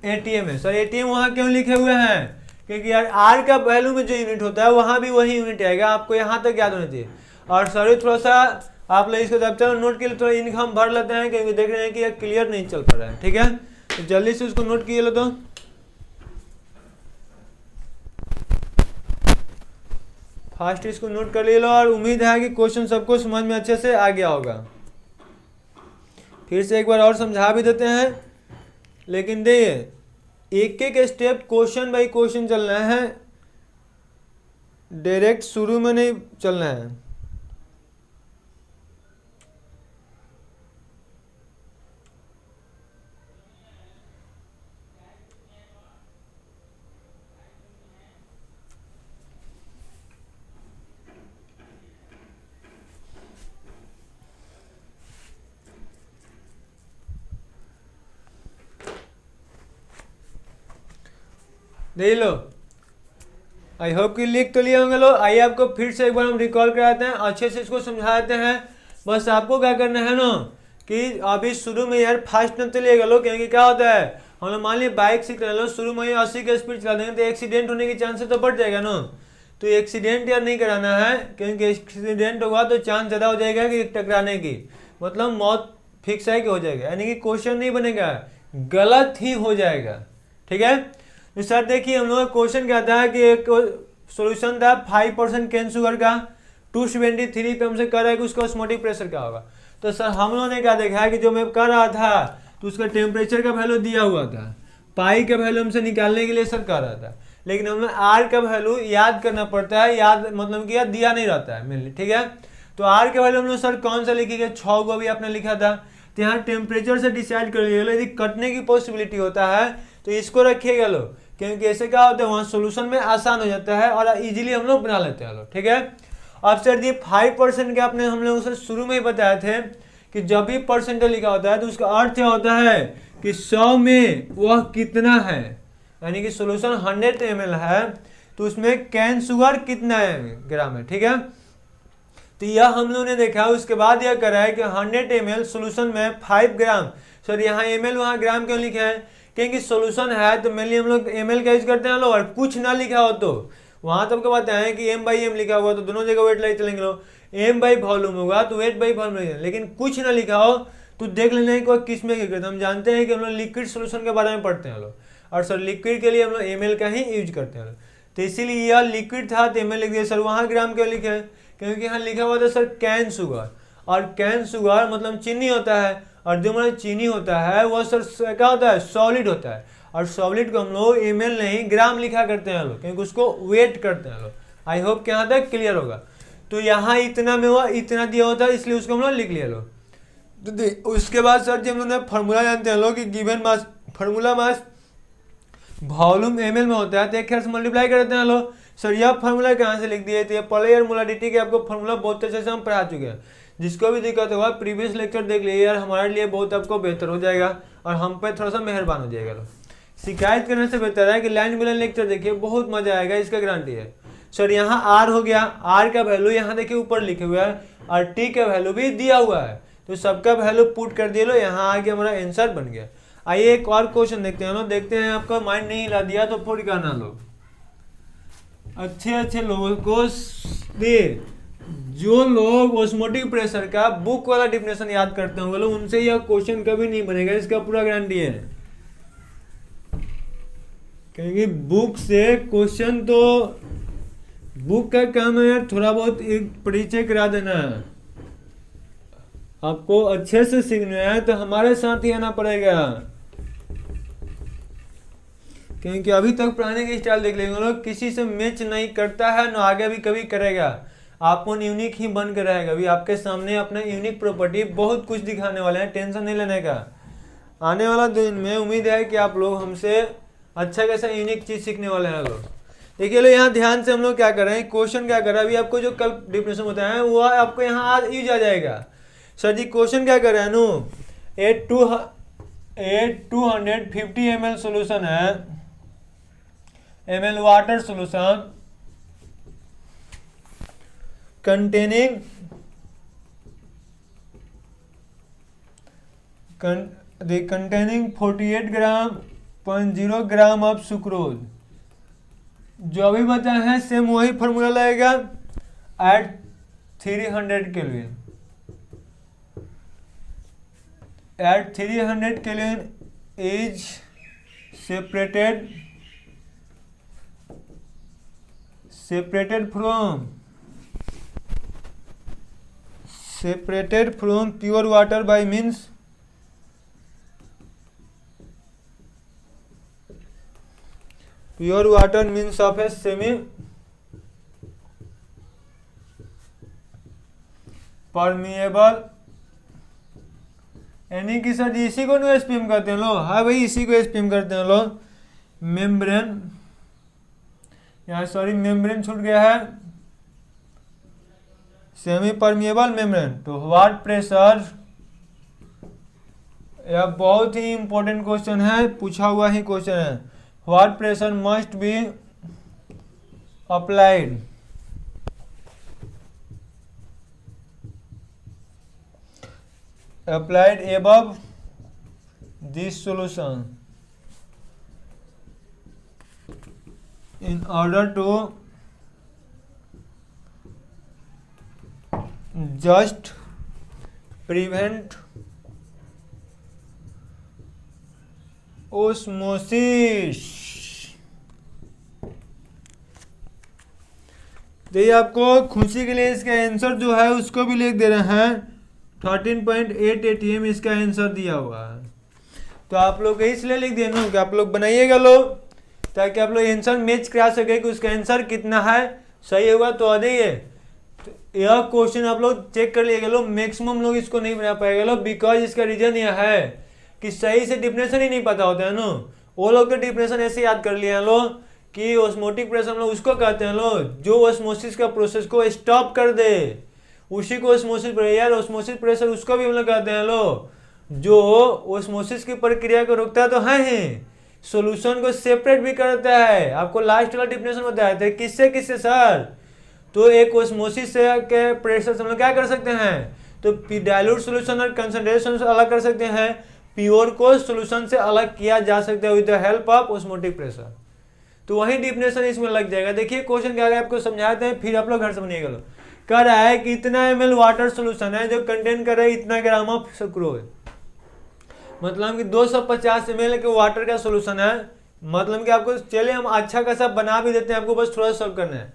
एटीएम है। सर एटीएम वहाँ क्यों लिखे हुए हैं, क्योंकि यार आर का वैल्यू में जो यूनिट होता है वहाँ भी वही यूनिट आएगा, आपको यहाँ तक याद होना चाहिए। और सॉरी थोड़ा सा आप लोग इसको जब चलो नोट के लिए थोड़ा इनकम भर लेते हैं, क्योंकि देख रहे हैं कि ये क्लियर नहीं चल पा रहा है, ठीक है, तो जल्दी से उसको नोट किए लो, तो फास्ट इसको नोट कर ले लो। और उम्मीद है कि क्वेश्चन सबको समझ में अच्छे से आ गया होगा। फिर से एक बार और समझा भी देते हैं, लेकिन देखिए एक एक स्टेप क्वेश्चन बाई क्वेश्चन चलना है, डायरेक्ट शुरू में नहीं चलना है। देख लो, आई होप कि लिख तो लिए होंगे लोग। आइए आपको फिर से एक बार हम रिकॉल कराते हैं, अच्छे से इसको समझाते हैं। बस आपको क्या करना है ना कि अभी शुरू में यार फास्ट न चलिएगा लोग, क्योंकि क्या होता है हम लोग मान लीजिए बाइक सीख रहे लो, शुरू में 80 की स्पीड चला देंगे तो एक्सीडेंट होने की चांसेस तो बढ़ जाएगा ना। तो एक्सीडेंट यार नहीं कराना है, क्योंकि एक्सीडेंट होगा तो चांस ज़्यादा हो जाएगा कि टकराने की, मतलब मौत फिक्स है कि हो जाएगा, यानी कि क्वेश्चन नहीं बनेगा, गलत ही हो जाएगा, ठीक है। तो सर देखिए हम लोग का क्वेश्चन क्या था कि एक सॉल्यूशन था 5% कैन शुगर का 273 पे हमसे कह रहा है कि उसका ऑस्मोटिक प्रेशर क्या होगा। तो सर हम लोगों ने क्या देखा है कि जो मैं कर रहा था तो उसका टेम्परेचर का वैल्यू दिया हुआ था, पाई का वैल्यू हमसे निकालने के लिए सर कर रहा था, लेकिन हमें आर का वैल्यू याद करना पड़ता है, याद मतलब कि याद दिया नहीं रहता है मेनली, ठीक है। तो आर का वैल्यू हम लोग सर कौन सा लिखेंगे, 6 को भी आपने लिखा था, तो यहाँ टेम्परेचर से डिसाइड कर लीजिएगा। यदि कटने की पॉसिबिलिटी होता है तो इसको रखिएगा लो, क्योंकि ऐसे क्या होता है वहाँ सोल्यूशन में आसान हो जाता है और इजीली हम लोग बना लेते हैं लोग, ठीक है। अब सर ये 5% के आपने हम लोगों से शुरू में ही बताए थे कि जब भी परसेंटेज लिखा होता है तो उसका अर्थ क्या होता है कि 100 में वह कितना है, यानी कि सोल्यूशन 100 ml है तो उसमें कैन शुगर कितना है ग्राम है, ठीक है। तो यह हम लोगों ने देखा। उसके बाद यह करा है कि 100 ml सोल्यूशन में 5 ग्राम, सर यहाँ ml वहाँ ग्राम क्यों लिखे हैं, क्योंकि सोल्यूशन है तो मेनली हम लोग ml का यूज करते हैं लोग। और कुछ ना लिखा हो तो वहाँ तो आपको बताएं कि m/m लिखा हुआ तो दोनों जगह वेट लेके चलेंगे लोग, m/वॉल्यूम होगा तो वेट बाई वॉल्यूम, लेकिन कुछ ना लिखा हो तो देख लेना कि किस में क्या करते हैं। हम जानते हैं कि हम लोग लिक्विड सोल्यूशन के बारे में पढ़ते हैं लोग, और सर लिक्विड के लिए हम लोग ml का ही यूज करते हैं लोग। तो इसीलिए यह लिक्विड था तो ml लिख दिया। सर वहाँ ग्राम क्यों लिखे, क्योंकि यहाँ लिखा हुआ था सर कैन शुगर, और कैन शुगर मतलब चीनी होता है, और जो मतलब चीनी होता है वह सर क्या होता है, सॉलिड होता है। और सॉलिड को हम लोग ml नहीं ग्राम लिखा करते हैं लोग, क्योंकि उसको वेट करते हैं लोग। आई होप कि यहाँ तक क्लियर होगा। तो यहाँ इतना में हुआ इतना दिया होता है, इसलिए उसको हम लोग लिख लिया लोग। तो उसके बाद सर जी हम लोग ने फॉर्मूला जानते हैं लोग कि given mass, formula mass volume ml में होता है तो 1 से मल्टीप्लाई कर देते हैं लोग। सर यह फार्मूला कहाँ से लिख दिए थे, पॉलर मोलारिटी के आपको फार्मूला बहुत अच्छे से हम पढ़ा चुके हैं। जिसको भी दिक्कत होगा प्रीवियस लेक्चर देख लीजिए यार, हमारे लिए बहुत आपको बेहतर हो जाएगा और हम पे थोड़ा सा मेहरबान हो जाएगा लोग। शिकायत करने से बेहतर है कि लाइन बाय लाइन लेक्चर देखिए, बहुत मजा आएगा, इसका गारंटी है। सर यहाँ आर हो गया, आर का वैल्यू यहाँ देखिए ऊपर लिखे हुआ है, और टी का वैल्यू भी दिया हुआ है, तो सबका वैल्यू पुट कर दिए लो, यहाँ आके हमारा आंसर बन गया। आइए एक और क्वेश्चन देखते हैं लोग, देखते हैं आपका माइंड नहीं हिला दिया तो फिर कहना लोग। अच्छे लोगों को दे, जो लोग ऑस्मोटिक प्रेशर का बुक वाला डिफिनेशन याद करते होंगे लोग, उनसे यह क्वेश्चन कभी नहीं बनेगा, इसका पूरा गारंटी है। क्योंकि बुक से क्वेश्चन तो बुक का काम है यार थोड़ा बहुत एक परिचय करा देना है, आपको अच्छे से सीखना है तो हमारे साथ ही आना पड़ेगा। क्योंकि अभी तक पढ़ाने के स्टाइल देख लेंगे लोग, किसी से मैच नहीं करता है, ना आगे भी कभी करेगा। आपको यूनिक ही बन कर रहेगा। अभी आपके सामने अपना यूनिक प्रॉपर्टी बहुत कुछ दिखाने वाले हैं, टेंशन नहीं लेने का। आने वाला दिन में उम्मीद है कि आप लोग हमसे अच्छा कैसा यूनिक चीज सीखने वाले हैं लोग। देखिए लो यहाँ ध्यान से हम लोग क्या कर रहे हैं, क्वेश्चन क्या कर रहे हैं, अभी आपको जो कल डिफिनेशन बताया है वो आपको यहाँ यूज आ जाएगा। सर जी क्वेश्चन क्या कर रहे हैं नो, 250 ml सोल्यूशन है, ml water solution containing 48 gram of sucrose. जो अभी बचा है सेम वही फॉर्मूला लगेगा at 300 kelvin. At 300 kelvin is separated from pure water by means of a semi permeable, यानी कि सर इसी को नो एसपीएम करते हैं लोग। हाँ भाई इसी को एसपीएम करते हैं लोग। मेम्ब्रेन, यहाँ सॉरी मेम्ब्रेन छूट गया है, सेमी परमिएबल मेम्ब्रेन। तो व्हाट प्रेशर, यह बहुत ही इंपॉर्टेंट क्वेश्चन है, पूछा हुआ ही क्वेश्चन है। What pressure must be applied above this solution in order to just prevent osmosis। देखिए आपको खुशी के लिए इसका आंसर जो है उसको भी लिख दे रहे हैं, 13.8 ATM इसका आंसर दिया हुआ है। तो आप लोग इसलिए लिख दिए ना कि आप लोग बनाइएगा लोग, ताकि आप लोग आंसर मैच करा सके कि उसका आंसर कितना है। सही होगा तो आ जाइए। तो यह क्वेश्चन आप लोग चेक कर लिएगा लोग, मैक्सिमम लोग इसको नहीं बना पाएगा लोग, बिकॉज इसका रीजन यह है कि सही से डिफिनेशन ही नहीं पता होता है ना। वो लोग तो डिफिनेशन ऐसे याद कर लिए हैं लोग कि ऑस्मोटिक प्रेशर हम लोग उसको कहते हैं लोग जो ऑस्मोसिस का प्रोसेस को स्टॉप कर दे, उसी को ऑस्मोसिस प्रेशर। यार ऑस्मोसिस प्रेशर उसको भी हम लोग कहते हैं लोग जो ओस्मोसिस की प्रक्रिया को रोकता तो है ही, सॉल्यूशन को सेपरेट भी करता है। आपको लास्ट वाला डिफिनेशन बताया था, किससे किससे सर? तो एक ओस्मोसिस से के प्रेशर से हम लोग क्या कर सकते हैं, तो डाइल्यूट सॉल्यूशन और कंसंट्रेशन से अलग कर सकते हैं, प्योर को सॉल्यूशन से अलग किया जा सकता है with the help of osmotic pressure. तो वही डिफिनेशन इसमें लग जाएगा। देखिए क्वेश्चन क्या है, आपको समझाते हैं, फिर आप लोग घर से बनिएगा। लो कह रहा है कि इतना ml वाटर सोल्यूशन है जो कंटेन कर रहा है इतना ग्राम ऑफ सुक्रोज, मतलब कि 250 ml के वाटर का सोल्यूशन है। मतलब कि आपको चलिए हम अच्छा खासा बना भी देते हैं, आपको बस थोड़ा सॉल्व करना है।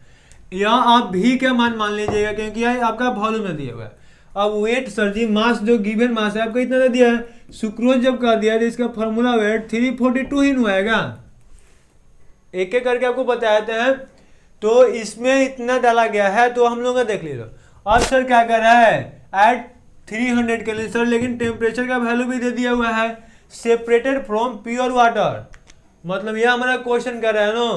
यहाँ आप भी का मान लीजिएगा, क्योंकि यह आपका वॉल्यूम में दिया हुआ है। अब वेट सर जी, मास जो गिवन मास है आपको इतना दे दिया है, सुक्रोज जब कर दिया तो इसका फॉर्मूला वेट 342 ही हुएगा। एक एक करके आपको बताते हैं। तो इसमें इतना डाला गया है, तो हम लोग का देख लीजिए। अब सर क्या कर रहा है, एट 300 के लिए सर, लेकिन टेम्परेचर का वैल्यू भी दे दिया हुआ है, सेपरेटेड फ्रॉम प्योर वाटर। मतलब यह हमारा क्वेश्चन कर रहा है ना,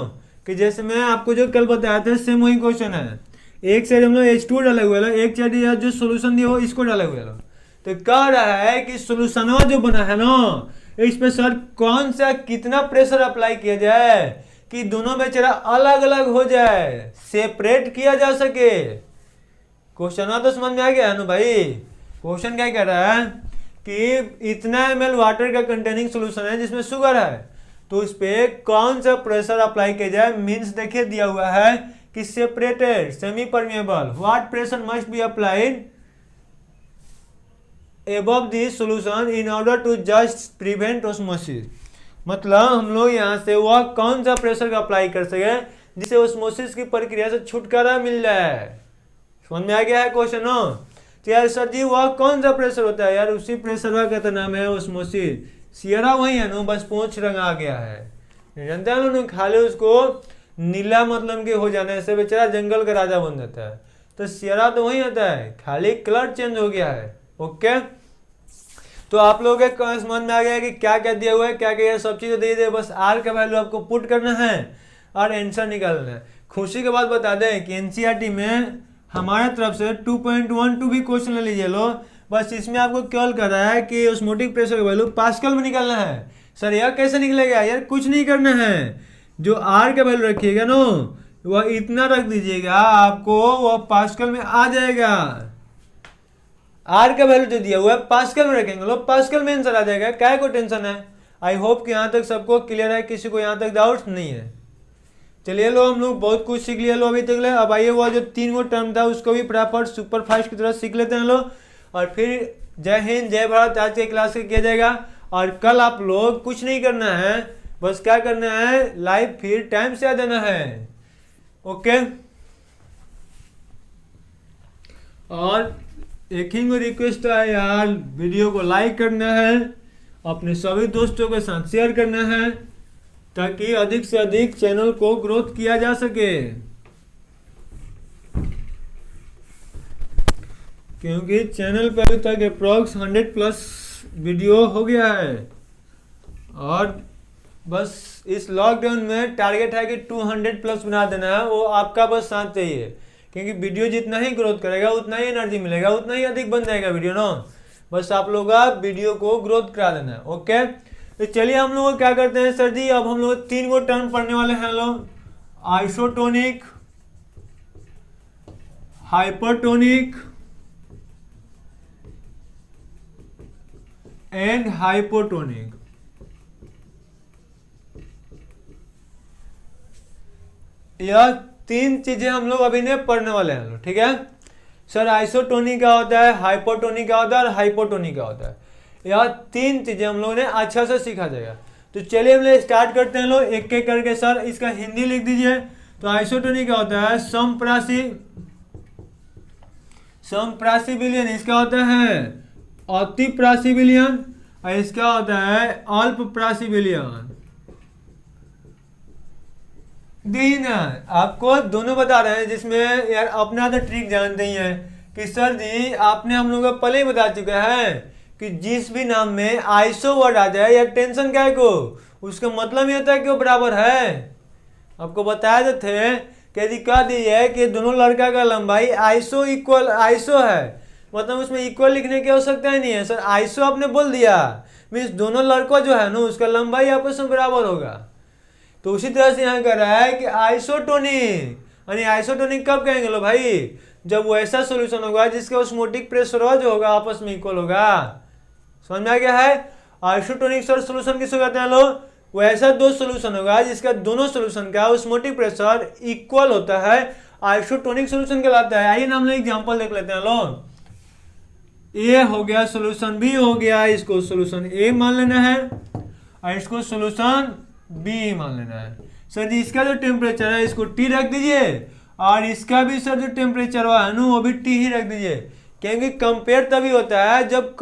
कि जैसे मैं आपको जो कल बताया था सेम वही क्वेश्चन है। एक साइड हम लोग H2 डाले हुए है, एक साइड जो सोल्यूशन दिया हो इसको डाले हुए है। तो कह रहा है कि सोल्यूशन जो बना है ना, इस पे सर कौन सा कितना प्रेशर अप्लाई किया जाए कि दोनों बेचारा अलग अलग हो जाए, सेपरेट किया जा सके। क्वेश्चन तो समझ में आ गया है ना भाई। क्वेश्चन क्या कह रहा है कि इतना ml वाटर का कंटेनिंग सोल्यूशन है जिसमें शुगर है, तो इस पे कौन सा प्रेशर अप्लाई किया जाए। मींस देखिए दिया हुआ है कि separated semi permeable, what pressure must be applied above this solution in order to just prevent osmosis। मतलब हम लोग यहाँ से वह कौन सा प्रेशर का अप्लाई कर सके जिससे ओस्मोसिस की प्रक्रिया से छुटकारा मिल जाए। समझ में आ गया है क्वेश्चन हो? तो यार सर जी वह कौन सा प्रेशर होता है, यार उसी प्रेशर का तो नाम है ओस्मोसिस। सियरा वही है ना, बस पोंछ रंग आ गया है। जानते हैं ना, खाली उसको नीला मतलब के हो जाने से बेचारा जंगल का राजा बन जाता है। तो सियरा तो वही होता है, खाली कलर चेंज हो गया है। ओके, तो आप लोगों के समझ में आ गया कि क्या क्या दिया हुआ है, क्या क्या सब चीज़ दे दे, बस आर का वैल्यू आपको पुट करना है और आंसर निकालना है। खुशी के बाद बता दें कि एनसीईआरटी में हमारे तरफ से 2.12 भी क्वेश्चन ले लीजिए लो, बस इसमें आपको केवल कर रहा है कि ऑस्मोटिक प्रेशर का वैल्यू पास्कल में निकालना है। सर यह कैसे निकलेगा, यार कुछ नहीं करना है, जो आर का वैल्यू रखिएगा ना वह इतना रख दीजिएगा, आपको वह पास्कल में आ जाएगा। आर का वैल्यू जो दिया हुआ है पास्कल में रखेंगे लोग, पास्कल में आंसर आ जाएगा। क्या को टेंशन है। आई होप कि यहाँ तक सबको क्लियर है, किसी को यहाँ तक डाउट नहीं है। चलिए लो, हम लोग बहुत कुछ सीख लिया लो अभी तक ले। अब आइए वो जो 3 गो टर्म था उसको भी फटाफट सुपर फास्ट की तरह सीख लेते हैं लो, और फिर जय हिंद जय भारत आज के क्लास से किया जाएगा। और कल आप लोग कुछ नहीं करना है, बस क्या करना है, लाइव फिर टाइम से आ जाना है। ओके, और एक ही रिक्वेस्ट है यार, वीडियो को लाइक करना है, अपने सभी दोस्तों के साथ शेयर करना है, ताकि अधिक से अधिक चैनल को ग्रोथ किया जा सके। क्योंकि चैनल पर अभी तक अप्रॉक्स 100+ वीडियो हो गया है, और बस इस लॉकडाउन में टारगेट है कि 200+ बना देना है। वो आपका बस साथ चाहिए, क्योंकि वीडियो जितना ही ग्रोथ करेगा उतना ही एनर्जी मिलेगा, उतना ही अधिक बन जाएगा वीडियो ना। बस आप लोग वीडियो को ग्रोथ करा देना है। ओके, तो चलिए हम लोग क्या करते हैं सर जी, अब हम लोग 3 गो टर्म पढ़ने वाले हैं लोग, आइसोटोनिक, हाइपरटोनिक एंड हाइपोटोनिक। यह 3 चीजें हम लोग अभी ने पढ़ने वाले हैं लोग, ठीक है सर। आइसोटोनिक क्या होता है, हाइपोटोनिक क्या होता है और हाइपोटोनिक क्या होता है, यह 3 चीजें हम लोगों ने अच्छा से सीखा जाएगा। तो चलिए हम लोग स्टार्ट करते हैं लोग एक एक करके। सर इसका हिंदी लिख दीजिए। तो आइसोटोनिक क्या होता है, समप्रासी विलयन, इसका होता है अतिप्रासी विलयन, और इसका होता है अल्प प्रासी विलयन। दिन आपको दोनों बता रहे हैं, जिसमें यार अपना तो ट्रिक जानते ही हैं कि सर जी आपने हम लोग को पहले ही बता चुका है कि जिस भी नाम में आइसो वर्ड आ जाए या टेंशन क्या है को, उसका मतलब ये होता है कि वो बराबर है। आपको बताया तो थे कि यदि कह दी है कि दोनों लड़का का लंबाई आइसो इक्वल आइसो है, मतलब उसमें इक्वल लिखने की आवश्यकता ही नहीं है सर। आइसो आपने बोल दिया मीन्स दोनों लड़कों जो है ना उसका लंबाई आपस में बराबर होगा। तो उसी तरह से यहाँ कह रहा है कि आइसोटोनिक, यानी आइसोटोनिक कब कहेंगे लो भाई, जब वैसा सोल्यूशन होगा जिसका ऑस्मोटिक प्रेशर जो होगा आपस में इक्वल होगा। समझ में आ गया है। आइसोटोनिक सर सोल्यूशन किसको कहते हैं लो, वैसा दो सोल्यूशन होगा जिसका दोनों सोल्यूशन का ऑस्मोटिक प्रेशर इक्वल होता है, आइसोटोनिक सोल्यूशन कहलाता है। आइए ना हम लोग एग्जांपल देख लेते हैं लो। ए हो गया सोल्यूशन, बी हो गया, इसको सोल्यूशन ए मान लेना है और इसको सोल्यूशन बी मान लेना है। सर जी इसका जो टेम्परेचर है इसको टी रख दीजिए और इसका भी सर जो टेम्परेचर है ना वो भी टी ही रख दीजिए, क्योंकि कंपेयर तभी होता है जब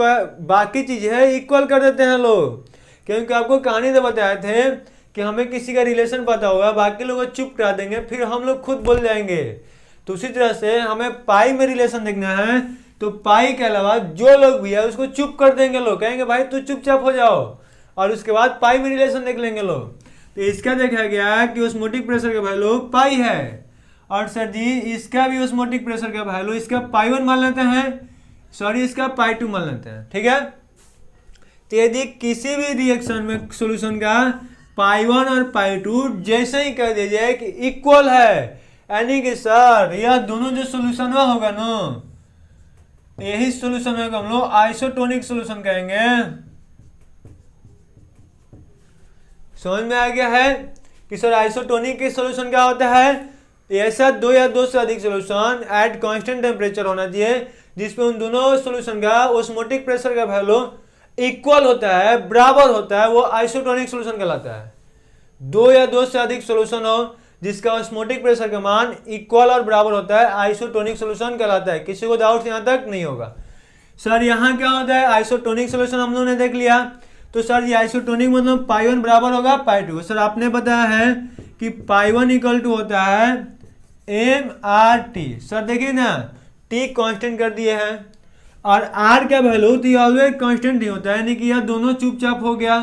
बाकी चीजें है इक्वल कर देते हैं लोग। क्योंकि आपको कहानी तो बताए थे कि हमें किसी का रिलेशन पता होगा, बाकी लोग चुप करा देंगे, फिर हम लोग खुद बोल जाएंगे। तो उसी तरह से हमें पाई में रिलेशन देखना है, तो पाई के अलावा जो लोग भी है उसको चुप कर देंगे लोग, कहेंगे भाई तू चुपचाप हो जाओ, और उसके बाद पाई में रिलेशन देख लेंगे लोग। तो इसका देखा गया कि ऑस्मोटिक प्रेशर का वैल्यू पाई है, और सर जी इसका भी ऑस्मोटिक प्रेशर का वैल्यू इसका पाई 1 मान लेते हैं, सॉरी इसका पाई 2 मान लेते हैं, ठीक है। तो यदि किसी भी रिएक्शन में सॉल्यूशन का पाई 1 और पाई 2 जैसे ही कह दिया जाए कि इक्वल है, यानी कि सर यह दोनों जो सॉल्यूशन होगा ना यही सॉल्यूशन है हम लोग आइसोटोनिक सॉल्यूशन कहेंगे। समझ में आ गया है कि सर आइसोटोनिक के सॉल्यूशन क्या होता है, ऐसा दो या दो से अधिक सॉल्यूशन एट कांस्टेंट टेम्परेचर होना चाहिए जिसमें उन दोनों सॉल्यूशन का ऑस्मोटिक प्रेशर का वैल्यू इक्वल होता है, बराबर होता है, वो आइसोटोनिक सॉल्यूशन कहलाता है। दो या दो से अधिक सॉल्यूशन हो जिसका ऑस्मोटिक प्रेशर का मान इक्वल और बराबर होता है, आइसोटोनिक सॉल्यूशन कहलाता है। किसी को डाउट यहां तक नहीं होगा। सर यहाँ क्या होता है, आइसोटोनिक सॉल्यूशन हम लोगों ने देख लिया। तो सर ये आइसोटोनिक मतलब पाई 1 बराबर होगा पाई 2। सर आपने बताया है कि पाई 1 इक्वल टू होता है MRT। सर देखिए ना T कांस्टेंट कर दिए हैं और R का वैल्यू तो ऑलवेज कांस्टेंट ही होता है, यानी कि यह दोनों चुपचाप हो गया।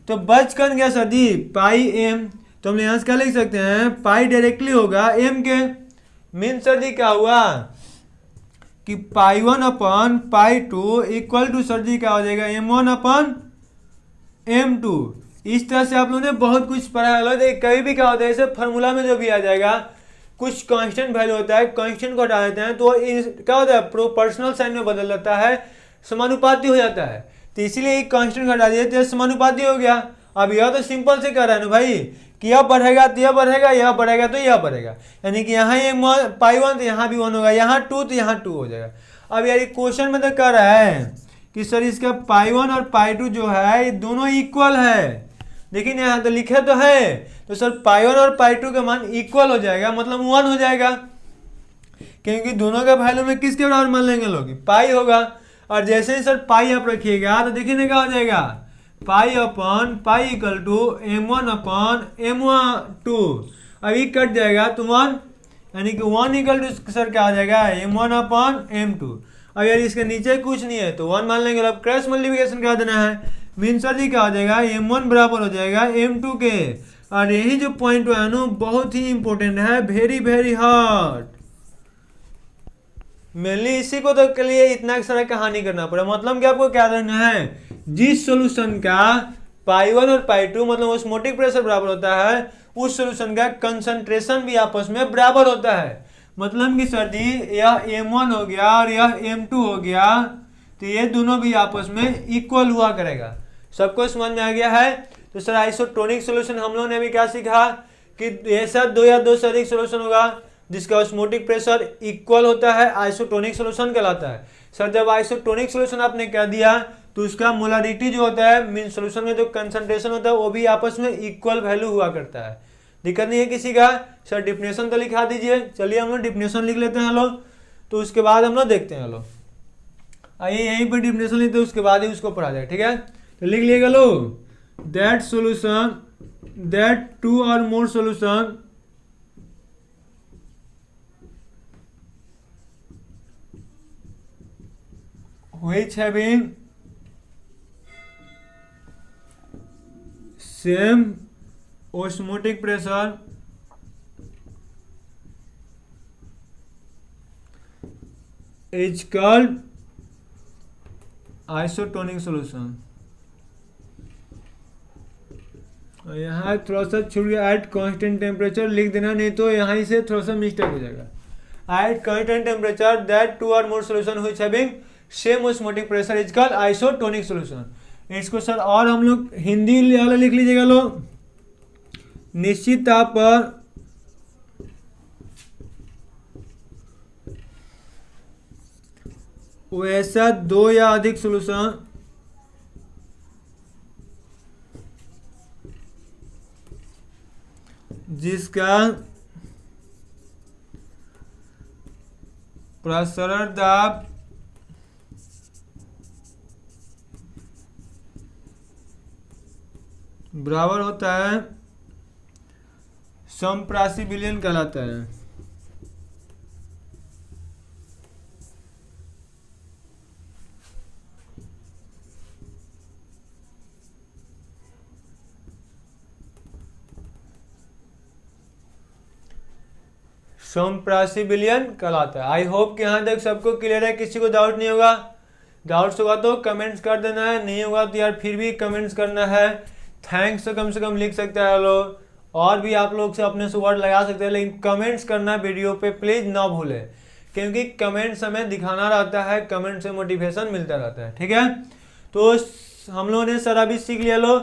तो बच कर गया सर जी पाई M, तो हम यहाँ से क्या लिख सकते हैं, पाई डायरेक्टली होगा M के। मीन सर जी क्या हुआ कि पाई 1 अपन पाई 2 इक्वल टू सर जी क्या हो जाएगा M1 अपन M2। इस तरह से आप लोगों ने बहुत कुछ पढ़ा है। कभी भी क्या होता है ऐसे फार्मूला में जो भी आ जाएगा कुछ कांस्टेंट वैल्यू होता है, कांस्टेंट को हटा देते हैं तो क्या होता है प्रोपोर्शनल साइन में बदल जाता है, समानुपाती हो जाता है। तो इसीलिए एक कांस्टेंट हटा दिए तो समानुपाती हो गया। अब यह तो सिंपल से कह रहा है ना भाई कि यह बढ़ेगा तो यह बढ़ेगा, यह बढ़ेगा तो यह बढ़ेगा, यानी कि यहाँ एक पाई 1 तो यहाँ भी 1 होगा, यहाँ 2 तो यहाँ 2 हो जाएगा। अब यार क्वेश्चन में तो कह रहा है कि सर इसका पाई 1 और पाई 2 जो है ये दोनों इक्वल है। देखिए यहाँ तो लिखे तो है, तो सर पाई 1 और पाई 2 का मान इक्वल हो जाएगा, मतलब 1 हो जाएगा, क्योंकि दोनों का वैल्यू में किसके बराबर मान लेंगे लोग, पाई होगा। और जैसे ही सर पाई आप रखिएगा तो देखिए ना क्या हो जाएगा, पाई अपन पाई equal to M1 upon M2। अभी कट जाएगा तो 1, यानी कि 1 इक्वल टू सर क्या हो जाएगा M1 अपन M2। अब यार इसके नीचे कुछ नहीं है तो 1 मान लेंगे, अब क्रॉस मल्टीप्लिकेशन करा देना है। मीन सर जी क्या हो जाएगा M1 बराबर हो जाएगा M2 के। और यही जो पॉइंट है ना बहुत ही इंपॉर्टेंट है, वेरी वेरी हार्ड। मेनली इसी को तो के लिए इतना सारा कहानी करना पड़ा। मतलब कि आपको क्या करना है, जिस सॉल्यूशन का पाई 1 और पाई 2 मतलब ऑस्मोटिक प्रेशर बराबर होता है उस सॉल्यूशन का कंसंट्रेशन भी आपस में बराबर होता है। मतलब कि सर जी यह M1 हो गया और यह M2 हो गया, तो ये दोनों भी आपस में इक्वल हुआ करेगा। सबको समझ में आ गया है। तो सर आइसोटोनिक सॉल्यूशन हम लोगों ने भी क्या सीखा कि ऐसा दो या दो से अधिक सॉल्यूशन होगा जिसका ऑस्मोटिक प्रेशर इक्वल होता है, आइसोटोनिक सॉल्यूशन कहलाता है। सर जब आइसोटोनिक सॉल्यूशन आपने कह दिया तो उसका मोलारिटी जो होता है मीन सॉल्यूशन में जो कंसंट्रेशन होता है वो भी आपस में इक्वल वैल्यू हुआ करता है। दिक्कत नहीं है किसी का। सर डिफिनेशन तो लिखा दीजिए। चलिए हम लोग डिफिनेशन लिख लेते हैं लोग, तो उसके बाद हम लोग देखते हैं लोग। आइए यहीं पर डिफिनेशन लिखते हैं, उसके बाद ही उसको पढ़ा जाए, ठीक है। तो लिख लिएगा लोग, that solution that 2 or more solution which having same osmotic pressure is called isotonic solution. यहाँ थोड़ा सा छूट गया, एट कांस्टेंट टेम्परेचर लिख देना, नहीं तो यहाँ से थोड़ा सा मिस्टेक हो जाएगा। At constant temperature that two or more solution which having same osmotic pressure is called isotonic solution. इसको सर और हम लोग हिंदी वाला लिख लीजिएगा लोग। निश्चित ताप पर वैसा दो या अधिक सॉल्यूशन जिसका प्रसरण दाब बराबर होता है समप्रासी विलयन कहलाता है। समप्रासी विलयन कहलाता है। आई होप कि यहाँ तक सबको क्लियर है, किसी को डाउट नहीं होगा। डाउट्स होगा तो कमेंट्स कर देना है, नहीं होगा तो यार फिर भी कमेंट्स करना है। थैंक्स तो कम से कम लिख सकते हैं लोग, और भी आप लोग से अपने से वर्ड लगा सकते हैं, लेकिन कमेंट्स करना वीडियो पे प्लीज ना भूलें, क्योंकि कमेंट्स हमें दिखाना रहता है, कमेंट से मोटिवेशन मिलता रहता है। ठीक है, तो हम लोगों ने सर अभी सीख लिया लो,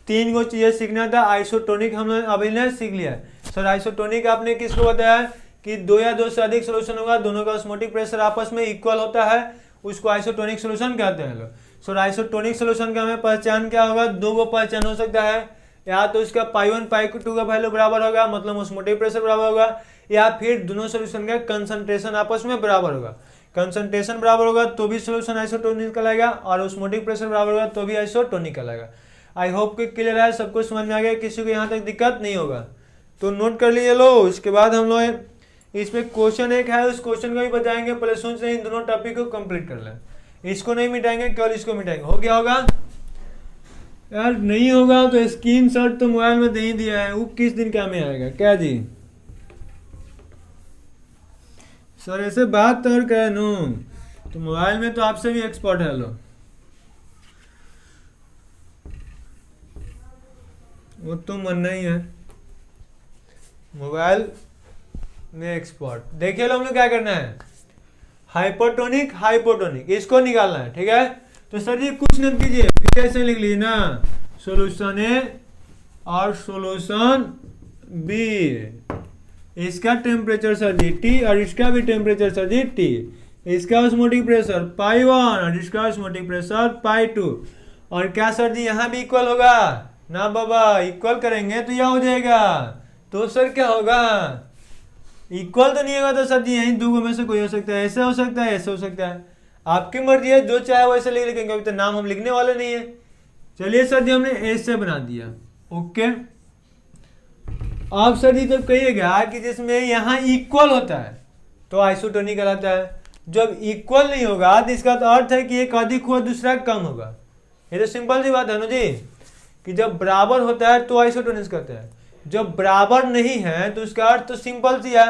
3 गो चीज़ें सीखना था। आइसोटोनिक हम लोग अभी ने सीख लिया। सर आइसोटोनिक आपने किसको बताया कि 2 या 2 से अधिक सोल्यूशन होगा, दोनों का ऑस्मोटिक प्रेशर आपस में इक्वल होता है, उसको आइसोटोनिक सोल्यूशन कहते हैं लोग। सो आइसोटोनिक सोल्यूशन का हमें पहचान क्या होगा, 2 गो पहचान हो सकता है, या तो इसका π1 π2 का वैल्यू बराबर होगा, मतलब ऑस्मोटिक प्रेशर बराबर होगा, या फिर दोनों सोल्यूशन का कंसंट्रेशन आपस में बराबर होगा। कंसंट्रेशन बराबर होगा तो भी सोल्यूशन आइसोटोनिक कहलाएगा, और ऑस्मोटिक प्रेशर बराबर होगा तो भी आइसोटोनिक कहलाएगा। आई होप कि क्लियर है, सबको समझ में आ गया, किसी को यहाँ तक दिक्कत नहीं होगा, तो नोट कर लीजिए लो। उसके बाद हम लोग इसमें क्वेश्चन एक है, उस क्वेश्चन को भी बताएंगे, पहले सोच रहे इन दोनों टॉपिक को कंप्लीट कर लें। इसको नहीं मिटाएंगे, केवल इसको मिटाएंगे। हो गया होगा यार, नहीं होगा तो स्क्रीनशॉट तो मोबाइल में दे ही दिया है, वो किस दिन काम में आएगा क्या जी। सर ऐसे बात तो कह नो, तो मोबाइल में तो आपसे भी एक्सपर्ट है लो, वो तो मानना ही है, मोबाइल में एक्सपर्ट। देखिए लो हम लोग क्या करना है, हाइपोटोनिक हाइपोटोनिक इसको निकालना है। ठीक है, तो सर जी कुछ न कीजिए, फिर ऐसे लिख लीजिए ना, सोल्यूशन ए और सोल्यूशन बी, इसका टेम्परेचर सर जी T और इसका भी टेम्परेचर सर जी T, इसका ऑस्मोटिक प्रेशर π1 और इसका ऑस्मोटिक प्रेशर π2, और क्या सर जी यहाँ भी इक्वल होगा ना बाबा, इक्वल करेंगे तो यह हो जाएगा, तो सर क्या होगा, इक्वल तो नहीं होगा, तो सर जी यहीं 2 में से कोई हो सकता है, ऐसे हो सकता है, ऐसे हो सकता है, आपकी मर्जी है, जो चाहे वैसे लिख लेंगे, अभी तो नाम हम लिखने वाले नहीं है। चलिए सर जी हमने ऐसे बना दिया, ओके। आप सर जी जब कहिएगा कि जिसमें यहाँ इक्वल होता है तो आइसोटोनिक कहलाता है, जब इक्वल नहीं होगा तो इसका तो अर्थ है कि एक अधिक हुआ दूसरा कम होगा। ये तो सिंपल सी बात है ना जी, कि जब बराबर होता है तो आइसोटोनिक कहते हैं, जब बराबर नहीं है तो उसका अर्थ तो सिंपल सी है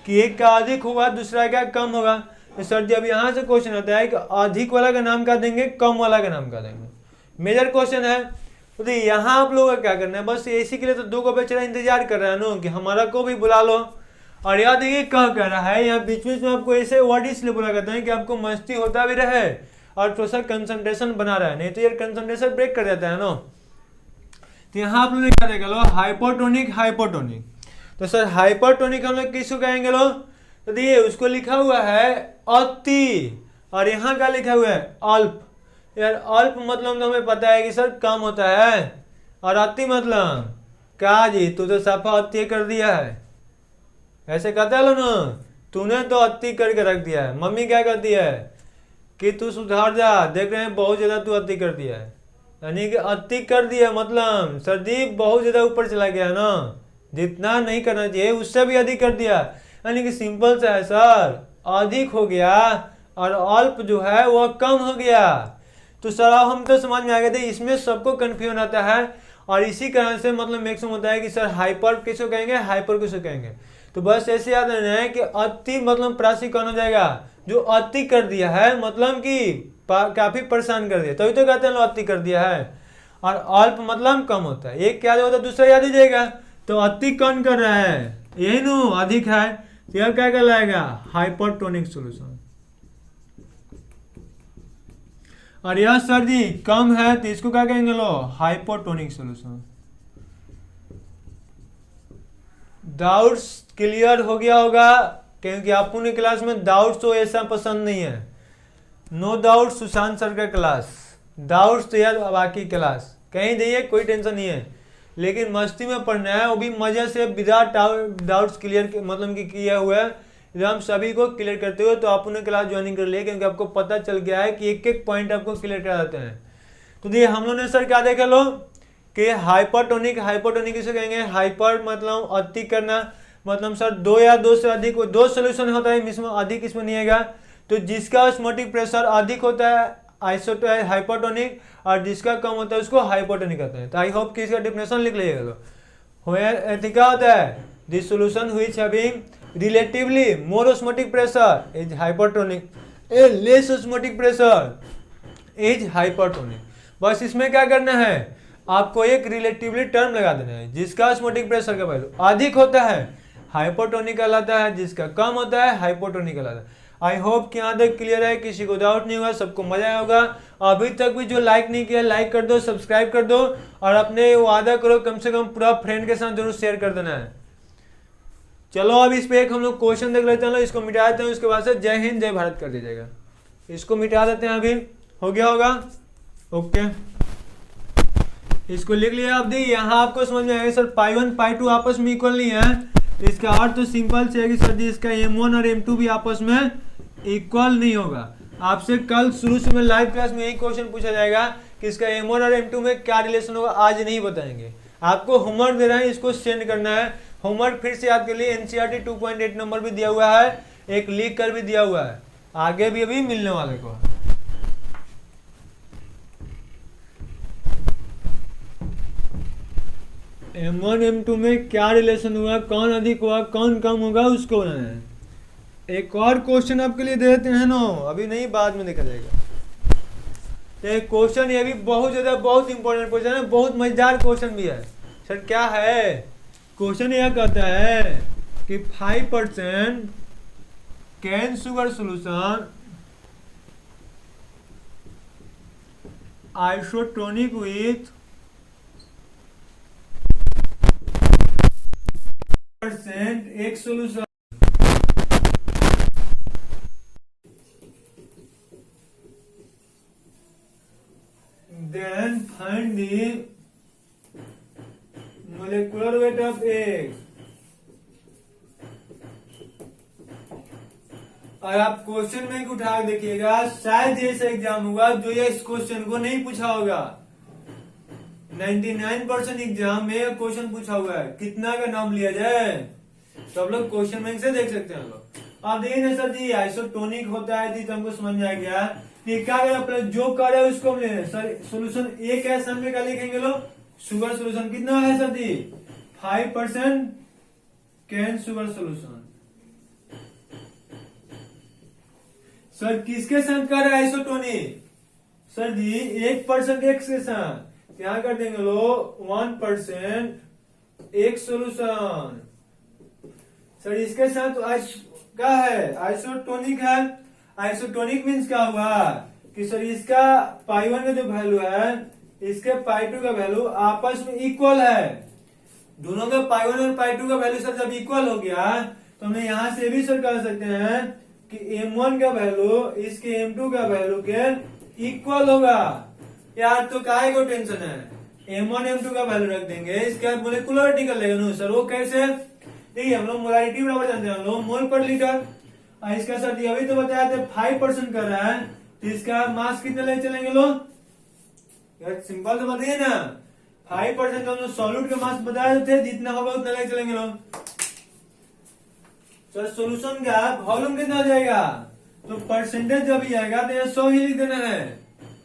कि एक का अधिक होगा दूसरा का कम होगा। तो सर जी अब यहाँ से क्वेश्चन आता है कि अधिक वाला का नाम क्या देंगे, कम वाला का नाम क्या देंगे, मेजर क्वेश्चन है। तो यहाँ आप लोगों का क्या करना है, बस इसी के लिए तो 2 को बेचारा इंतजार कर रहा है ना कि हमारा को भी बुला लो। और याद देखिए क्या कह रहा है, यहाँ बीच बीच में आपको ऐसे वर्ड इसलिए बोला करता है कि आपको मस्ती होता भी रहे और थोड़ा सा कंसंट्रेशन बना रहा है, नहीं तो यार कंसंट्रेशन ब्रेक कर जाता है ना। तो यहाँ आप लोगों ने क्या देखा लो, हाइपोटोनिक हाइपोटोनिक। तो सर हाइपोटोनिक हम लोग किसको कहेंगे लो, तो देखिए उसको लिखा हुआ है अति, और यहाँ क्या लिखा हुआ है अल्प। यार अल्प मतलब तो हमें पता है कि सर कम होता है, और अति मतलब क्या जी, तू तो साफा अति कर दिया है, ऐसे कहते हैं लो ना, तूने तो अति करके रख दिया है। मम्मी क्या कहती है कि तू सुधार जा, देख रहे हैं बहुत ज्यादा तू अति कर दिया है, यानी कि अति कर दिया मतलब सर्दी बहुत ज्यादा ऊपर चला गया ना, जितना नहीं करना चाहिए उससे भी अधिक कर दिया, यानी कि सिंपल सा है सर, अधिक हो गया और अल्प जो है वह कम हो गया। तो सर हम तो समझ में आ गए थे, इसमें सबको कंफ्यूजन आता है और इसी कारण से मतलब मैक्सिमम होता है कि सर हाइपर किसको कहेंगे, हाइपर किसको कहेंगे। तो बस ऐसे याद रखना है कि अति मतलब प्रासी कौन हो जाएगा, जो अति कर दिया है, मतलब कि काफी परेशान कर दिया, तभी तो कहते हैं लोग अति कर दिया है। और अल्प मतलब कम होता है, एक क्या होता है दूसरा याद ही जाएगा। तो अति कौन कर रहा है, यही नो अधिक है, तो यह क्या कहलाएगा, हाइपरटोनिक सॉल्यूशन। और यह सर जी कम है तो इसको क्या कहेंगे लो, हाइपोटोनिक सॉल्यूशन। डाउट्स क्लियर हो गया होगा, क्योंकि आपको ने क्लास में डाउट्स तो ऐसा पसंद नहीं है। नो डाउट सुशांत सर का क्लास, डाउट्स तो यार बाकी क्लास कहीं जाइए कोई टेंशन नहीं है, लेकिन मस्ती में पढ़ना है, वो भी मजे से विदाउट डाउट्स क्लियर मतलब कि किया हुआ है एकदम सभी को क्लियर करते हुए। तो आप उन्हें क्लास ज्वाइनिंग कर लिए, क्योंकि आपको पता चल गया है कि एक एक पॉइंट आपको क्लियर करा देते हैं। तो देखिए हम लोग ने सर क्या देखा लो कि हाइपरटोनिक, हाइपरटोनिक किसे कहेंगे, हाइपर मतलब अति करना, मतलब सर दो या दो से अधिक, दो सोल्यूशन होता है इसमें, अधिक इसमें नहीं आएगा। तो जिसका ऑस्मोटिक प्रेशर अधिक होता है हाइपरटोनिक, और जिसका कम होता है उसको हाइपोटोनिक कहते हैं। तो आई होप कि इसका डिफिनेशन लिख लीजिएगा लो। क्या होता है, this solution which having relatively more osmotic pressure is hypertonic, A less osmotic pressure is hypertonic. बस इसमें क्या करना है, आपको एक रिलेटिवली टर्म लगा देना है, जिसका ऑस्मोटिक प्रेशर का वैल्यू अधिक होता है हाइपोटोनिक कहलाता है, जिसका कम होता है हाइपोटोनिक कहलाता है। आई होप कि यहाँ तक क्लियर है, किसी को डाउट नहीं होगा, सबको मजा आया होगा। अभी तक भी जो लाइक नहीं किया लाइक कर दो, सब्सक्राइब कर दो, और अपने वादा करो कम से कम पूरा फ्रेंड के साथ जरूर शेयर कर देना है। चलो अब इस पे एक हम लोग क्वेश्चन देख लेते हैं, इसको मिटा देते हैं, उसके बाद से जय हिंद जय भारत कर दीजिएगा। इसको मिटा देते हैं, अभी हो गया होगा, ओके। इसको लिख लिया आप दी, यहाँ आपको समझ में आएगा सर पाई 1 पाई 2 आपस में इक्वल नहीं है, इसका अर्थ तो सिंपल से है कि सर जी इसका M1 और M2 भी आपस में इक्वल नहीं होगा। आपसे कल शुरू से मैं लाइव क्लास में यही क्वेश्चन पूछा जाएगा कि इसका M1 और M2 में क्या रिलेशन होगा, आज नहीं बताएंगे। आपको होमवर्क दे रहे हैं, इसको सेंड करना है। होमवर्क फिर से याद कर लिए, NCERT 2.8 नंबर भी दिया हुआ है, एक लिख कर भी दिया हुआ है, आगे भी अभी मिलने वाले को। M1 M2 में क्या रिलेशन हुआ, कौन अधिक हुआ कौन कम होगा, उसको बनाना है। एक और क्वेश्चन आपके लिए दे देते हैं ना, अभी नहीं बाद में देखा जाएगा। तो क्वेश्चन ये भी बहुत ज्यादा बहुत इंपॉर्टेंट क्वेश्चन है, बहुत मजेदार क्वेश्चन भी है। सर क्या है क्वेश्चन, यह कहता है कि 5% cane sugar solution isotonic with एक solution, then find the molecular weight of X। और आप क्वेश्चन में उठा देखिएगा, शायद ऐसा एग्जाम होगा जो ये इस क्वेश्चन को नहीं पूछा होगा। 99% एग्जाम में क्वेश्चन पूछा हुआ है, कितना का नाम लिया जाए, तो आप लोग क्वेश्चन बैंक से देख सकते हैं लोग। आप देखिए ना सर जी आइसोटोनिक होता है तो हमको समझ में आ गया कि क्या करें, जो करे उसको हम ले रहे हैं। सर सोल्यूशन एक है, सामने का लिखेंगे लोग, शुगर सोल्यूशन कितना है सर जी 5% कैन शुगर सोल्यूशन। सर किसके साथ कर रहे हैं आइसोटोनिक, सर जी 1% एक्स के साथ, क्या कर देंगे लोग 1% एक सोल्यूशन। सर इसके साथ क्या है आइसोटोनिक है, आइसोटोनिक मीन्स क्या हुआ कि सर इसका पाई 1 का जो वैल्यू है इसके पाई 2 का वैल्यू आपस में इक्वल है। दोनों का पाई 1 और पाई 2 का वैल्यू सर जब इक्वल हो गया तो हमने यहां से भी सर कह सकते हैं कि M1 का वैल्यू इसके M2 का वैल्यू के इक्वल होगा। यार तो काहे को टेंशन है, M1 M2 का वैल्यू रख देंगे, इसके बाद मोलेकुलरिटी कर लेगा ना सर, वो कैसे, देखिए हम लोग मोलारिटी बराबर जानते हैं, हम लोग मोल पर लीटर। इसका सर अभी तो बताया था 5% कर रहा है, तो इसका मास कितना ले चलेंगे लोग, यार सिंपल तो बताइए ना, 5% तो हम लोग सॉल्यूट का मास बताए थे, जितना होगा उतना ले चलेंगे लोग। सर सोल्यूशन का वॉल्यूम कितना हो जाएगा, तो परसेंटेज जब भी आएगा तो यहाँ 100 ही लिख देना है,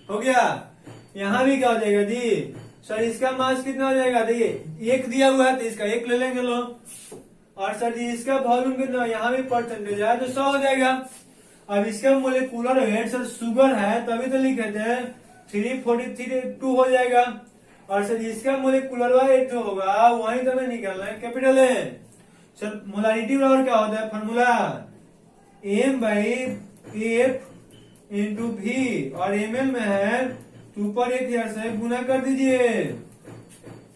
हो गया। यहाँ भी क्या हो जाएगा जी सर इसका मास कितना हो जाएगा, देखिए 1 दिया हुआ है तो इसका 1 ले लेंगे लो। और सर जी इसका वॉल्यूम कितना, यहाँ भी परसेंटेज है तो 100 हो जाएगा। अब इसका मोलिकुलर वेट सर शुगर है तभी तो लिखे थे 342 हो जाएगा। और सर इसका मोलिकुलर वेट जो होगा वही तो हमें निकालना है, कैपिटल है। सर मोलारिटी बराबर क्या होता है फॉर्मूला, M/F इंटू भी, और ml में है 2/1000 से गुना कर दीजिए।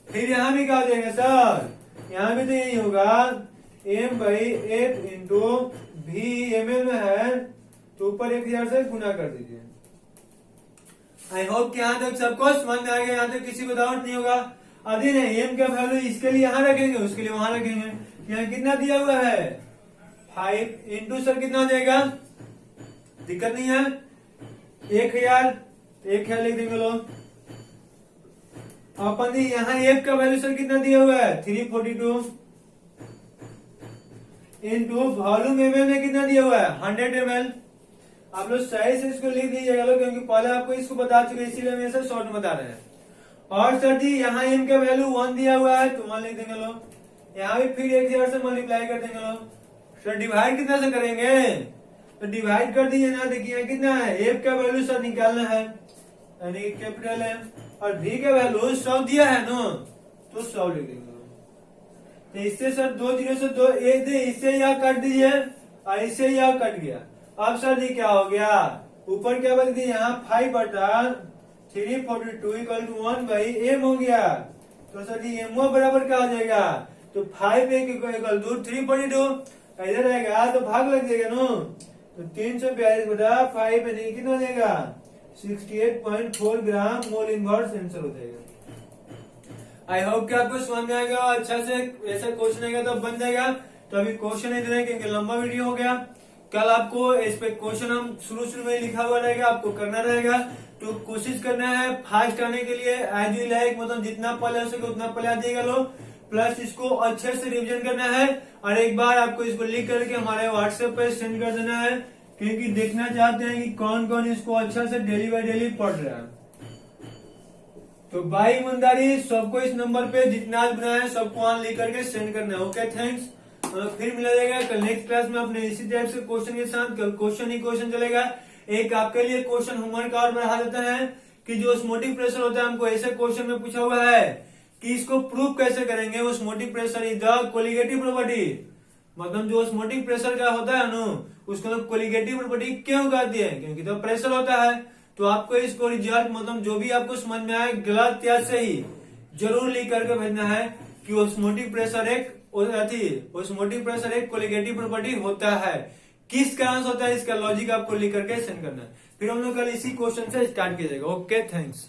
फिर यहाँ भी क्या हो जाएगा सर, यहाँ भी तो यही होगा M/F इंटू भी, ml में है 2/1000 से गुना कर दीजिए। आई होप कि यहाँ तक सबको समझ में आ गया, यहाँ तक किसी को डाउट नहीं होगा। अभी नहीं एम का वैल्यू इसके लिए यहाँ रखेंगे, उसके लिए वहां रखेंगे। यहाँ कितना दिया हुआ है 5 इंटू सर कितना हो जाएगा, दिक्कत नहीं है 1000, 1000 लिख देंगे लोग। अपन यहाँ एफ का वैल्यू सर कितना दिया हुआ है 342 इंटू वॉल्यूम ml में कितना दिया हुआ है 100 ml। आप लोग सही से इसको लिख दीजिएगा लोग, क्योंकि पहले आपको इसको बता चुके इसीलिए हम ऐसा शॉर्ट बता रहे हैं। और सर जी यहाँ एम का वैल्यू 1 दिया हुआ है तो 1 लिख देंगे लोग। यहाँ भी फिर 1000 से मल्टीप्लाई कर देंगे लोग। सर डिवाइड कितना से करेंगे, तो डिवाइड कर दीजिए ना, देखिए कितना है एफ का वैल्यू सर निकालना है यानी कैपिटल है, और भी का वैल्यू 100 दिया है ना तो 100 लिख देंगे। तो इससे सर 2 0 से 2 1 इससे यह काट दीजिए और इससे यह कट गया। अब सर जी क्या हो गया, ऊपर क्या बन गया यहाँ 5/342 इक्वल टू 1/m हो गया। तो सर जी m बराबर क्या हो जाएगा, तो 5 इक्वल टू 342 इधर आएगा तो भाग लग जाएगा नो, तो 342/5 कितना हो जाएगा 68.4 ग्राम मोल इनवर्स आंसर हो जाएगा। आई होप कि आपको समझ में आएगा, अच्छा से ऐसा क्वेश्चन आएगा तो बन जाएगा। तो अभी क्वेश्चन नहीं दे रहे क्योंकि लंबा वीडियो हो गया। कल आपको इस पे क्वेश्चन हम शुरू में लिखा हुआ रहेगा, आपको करना रहेगा। तो कोशिश करना है फास्ट आने के लिए, एज यू लाइक, मतलब जितना पहले हो सके उतना पहले आ जाएगा लोग। प्लस इसको अच्छे से रिवीजन करना है और एक बार आपको इसको लिख करके हमारे व्हाट्सएप पे सेंड कर देना है, क्योंकि देखना चाहते हैं कि कौन कौन इसको अच्छा से डेली बाय डेली पढ़ रहा है। तो बाई ईमानदारी सबको इस नंबर पे जितना आज बनाया है सबको वहां लिख करके सेंड करना है। ओके थैंक्स, फिर मिला जाएगा कल नेक्स्ट क्लास में अपने इसी टाइप से क्वेश्चन के साथ। कल क्वेश्चन ही क्वेश्चन चलेगा। एक आपके लिए क्वेश्चन होमवर्क और बढ़ा देता है कि जो ऑस्मोटिक प्रेशर होता है, हमको ऐसे क्वेश्चन में पूछा हुआ है कि इसको प्रूव कैसे करेंगे। Osmotic pressure is the colligative property, मतलब जो ऑस्मोटिक प्रेशर का होता है ना उसको लोग कोलिगेटिव प्रॉपर्टी क्यों कहते हैं, क्योंकि तो प्रेशर होता है। तो आपको इसको रिजल्ट मतलब जो भी आपको समझ में आए गलत या सही जरूर लिख करके भेजना है कि ऑस्मोटिक प्रेशर एक ऑस्मोटिक प्रेशर एक कोलिगेटिव प्रॉपर्टी होता है। किस कारण से होता है इसका लॉजिक आपको लिख करके सेंड करना है। फिर हम लोग कल इसी क्वेश्चन से स्टार्ट किया जाएगा। Okay thanks.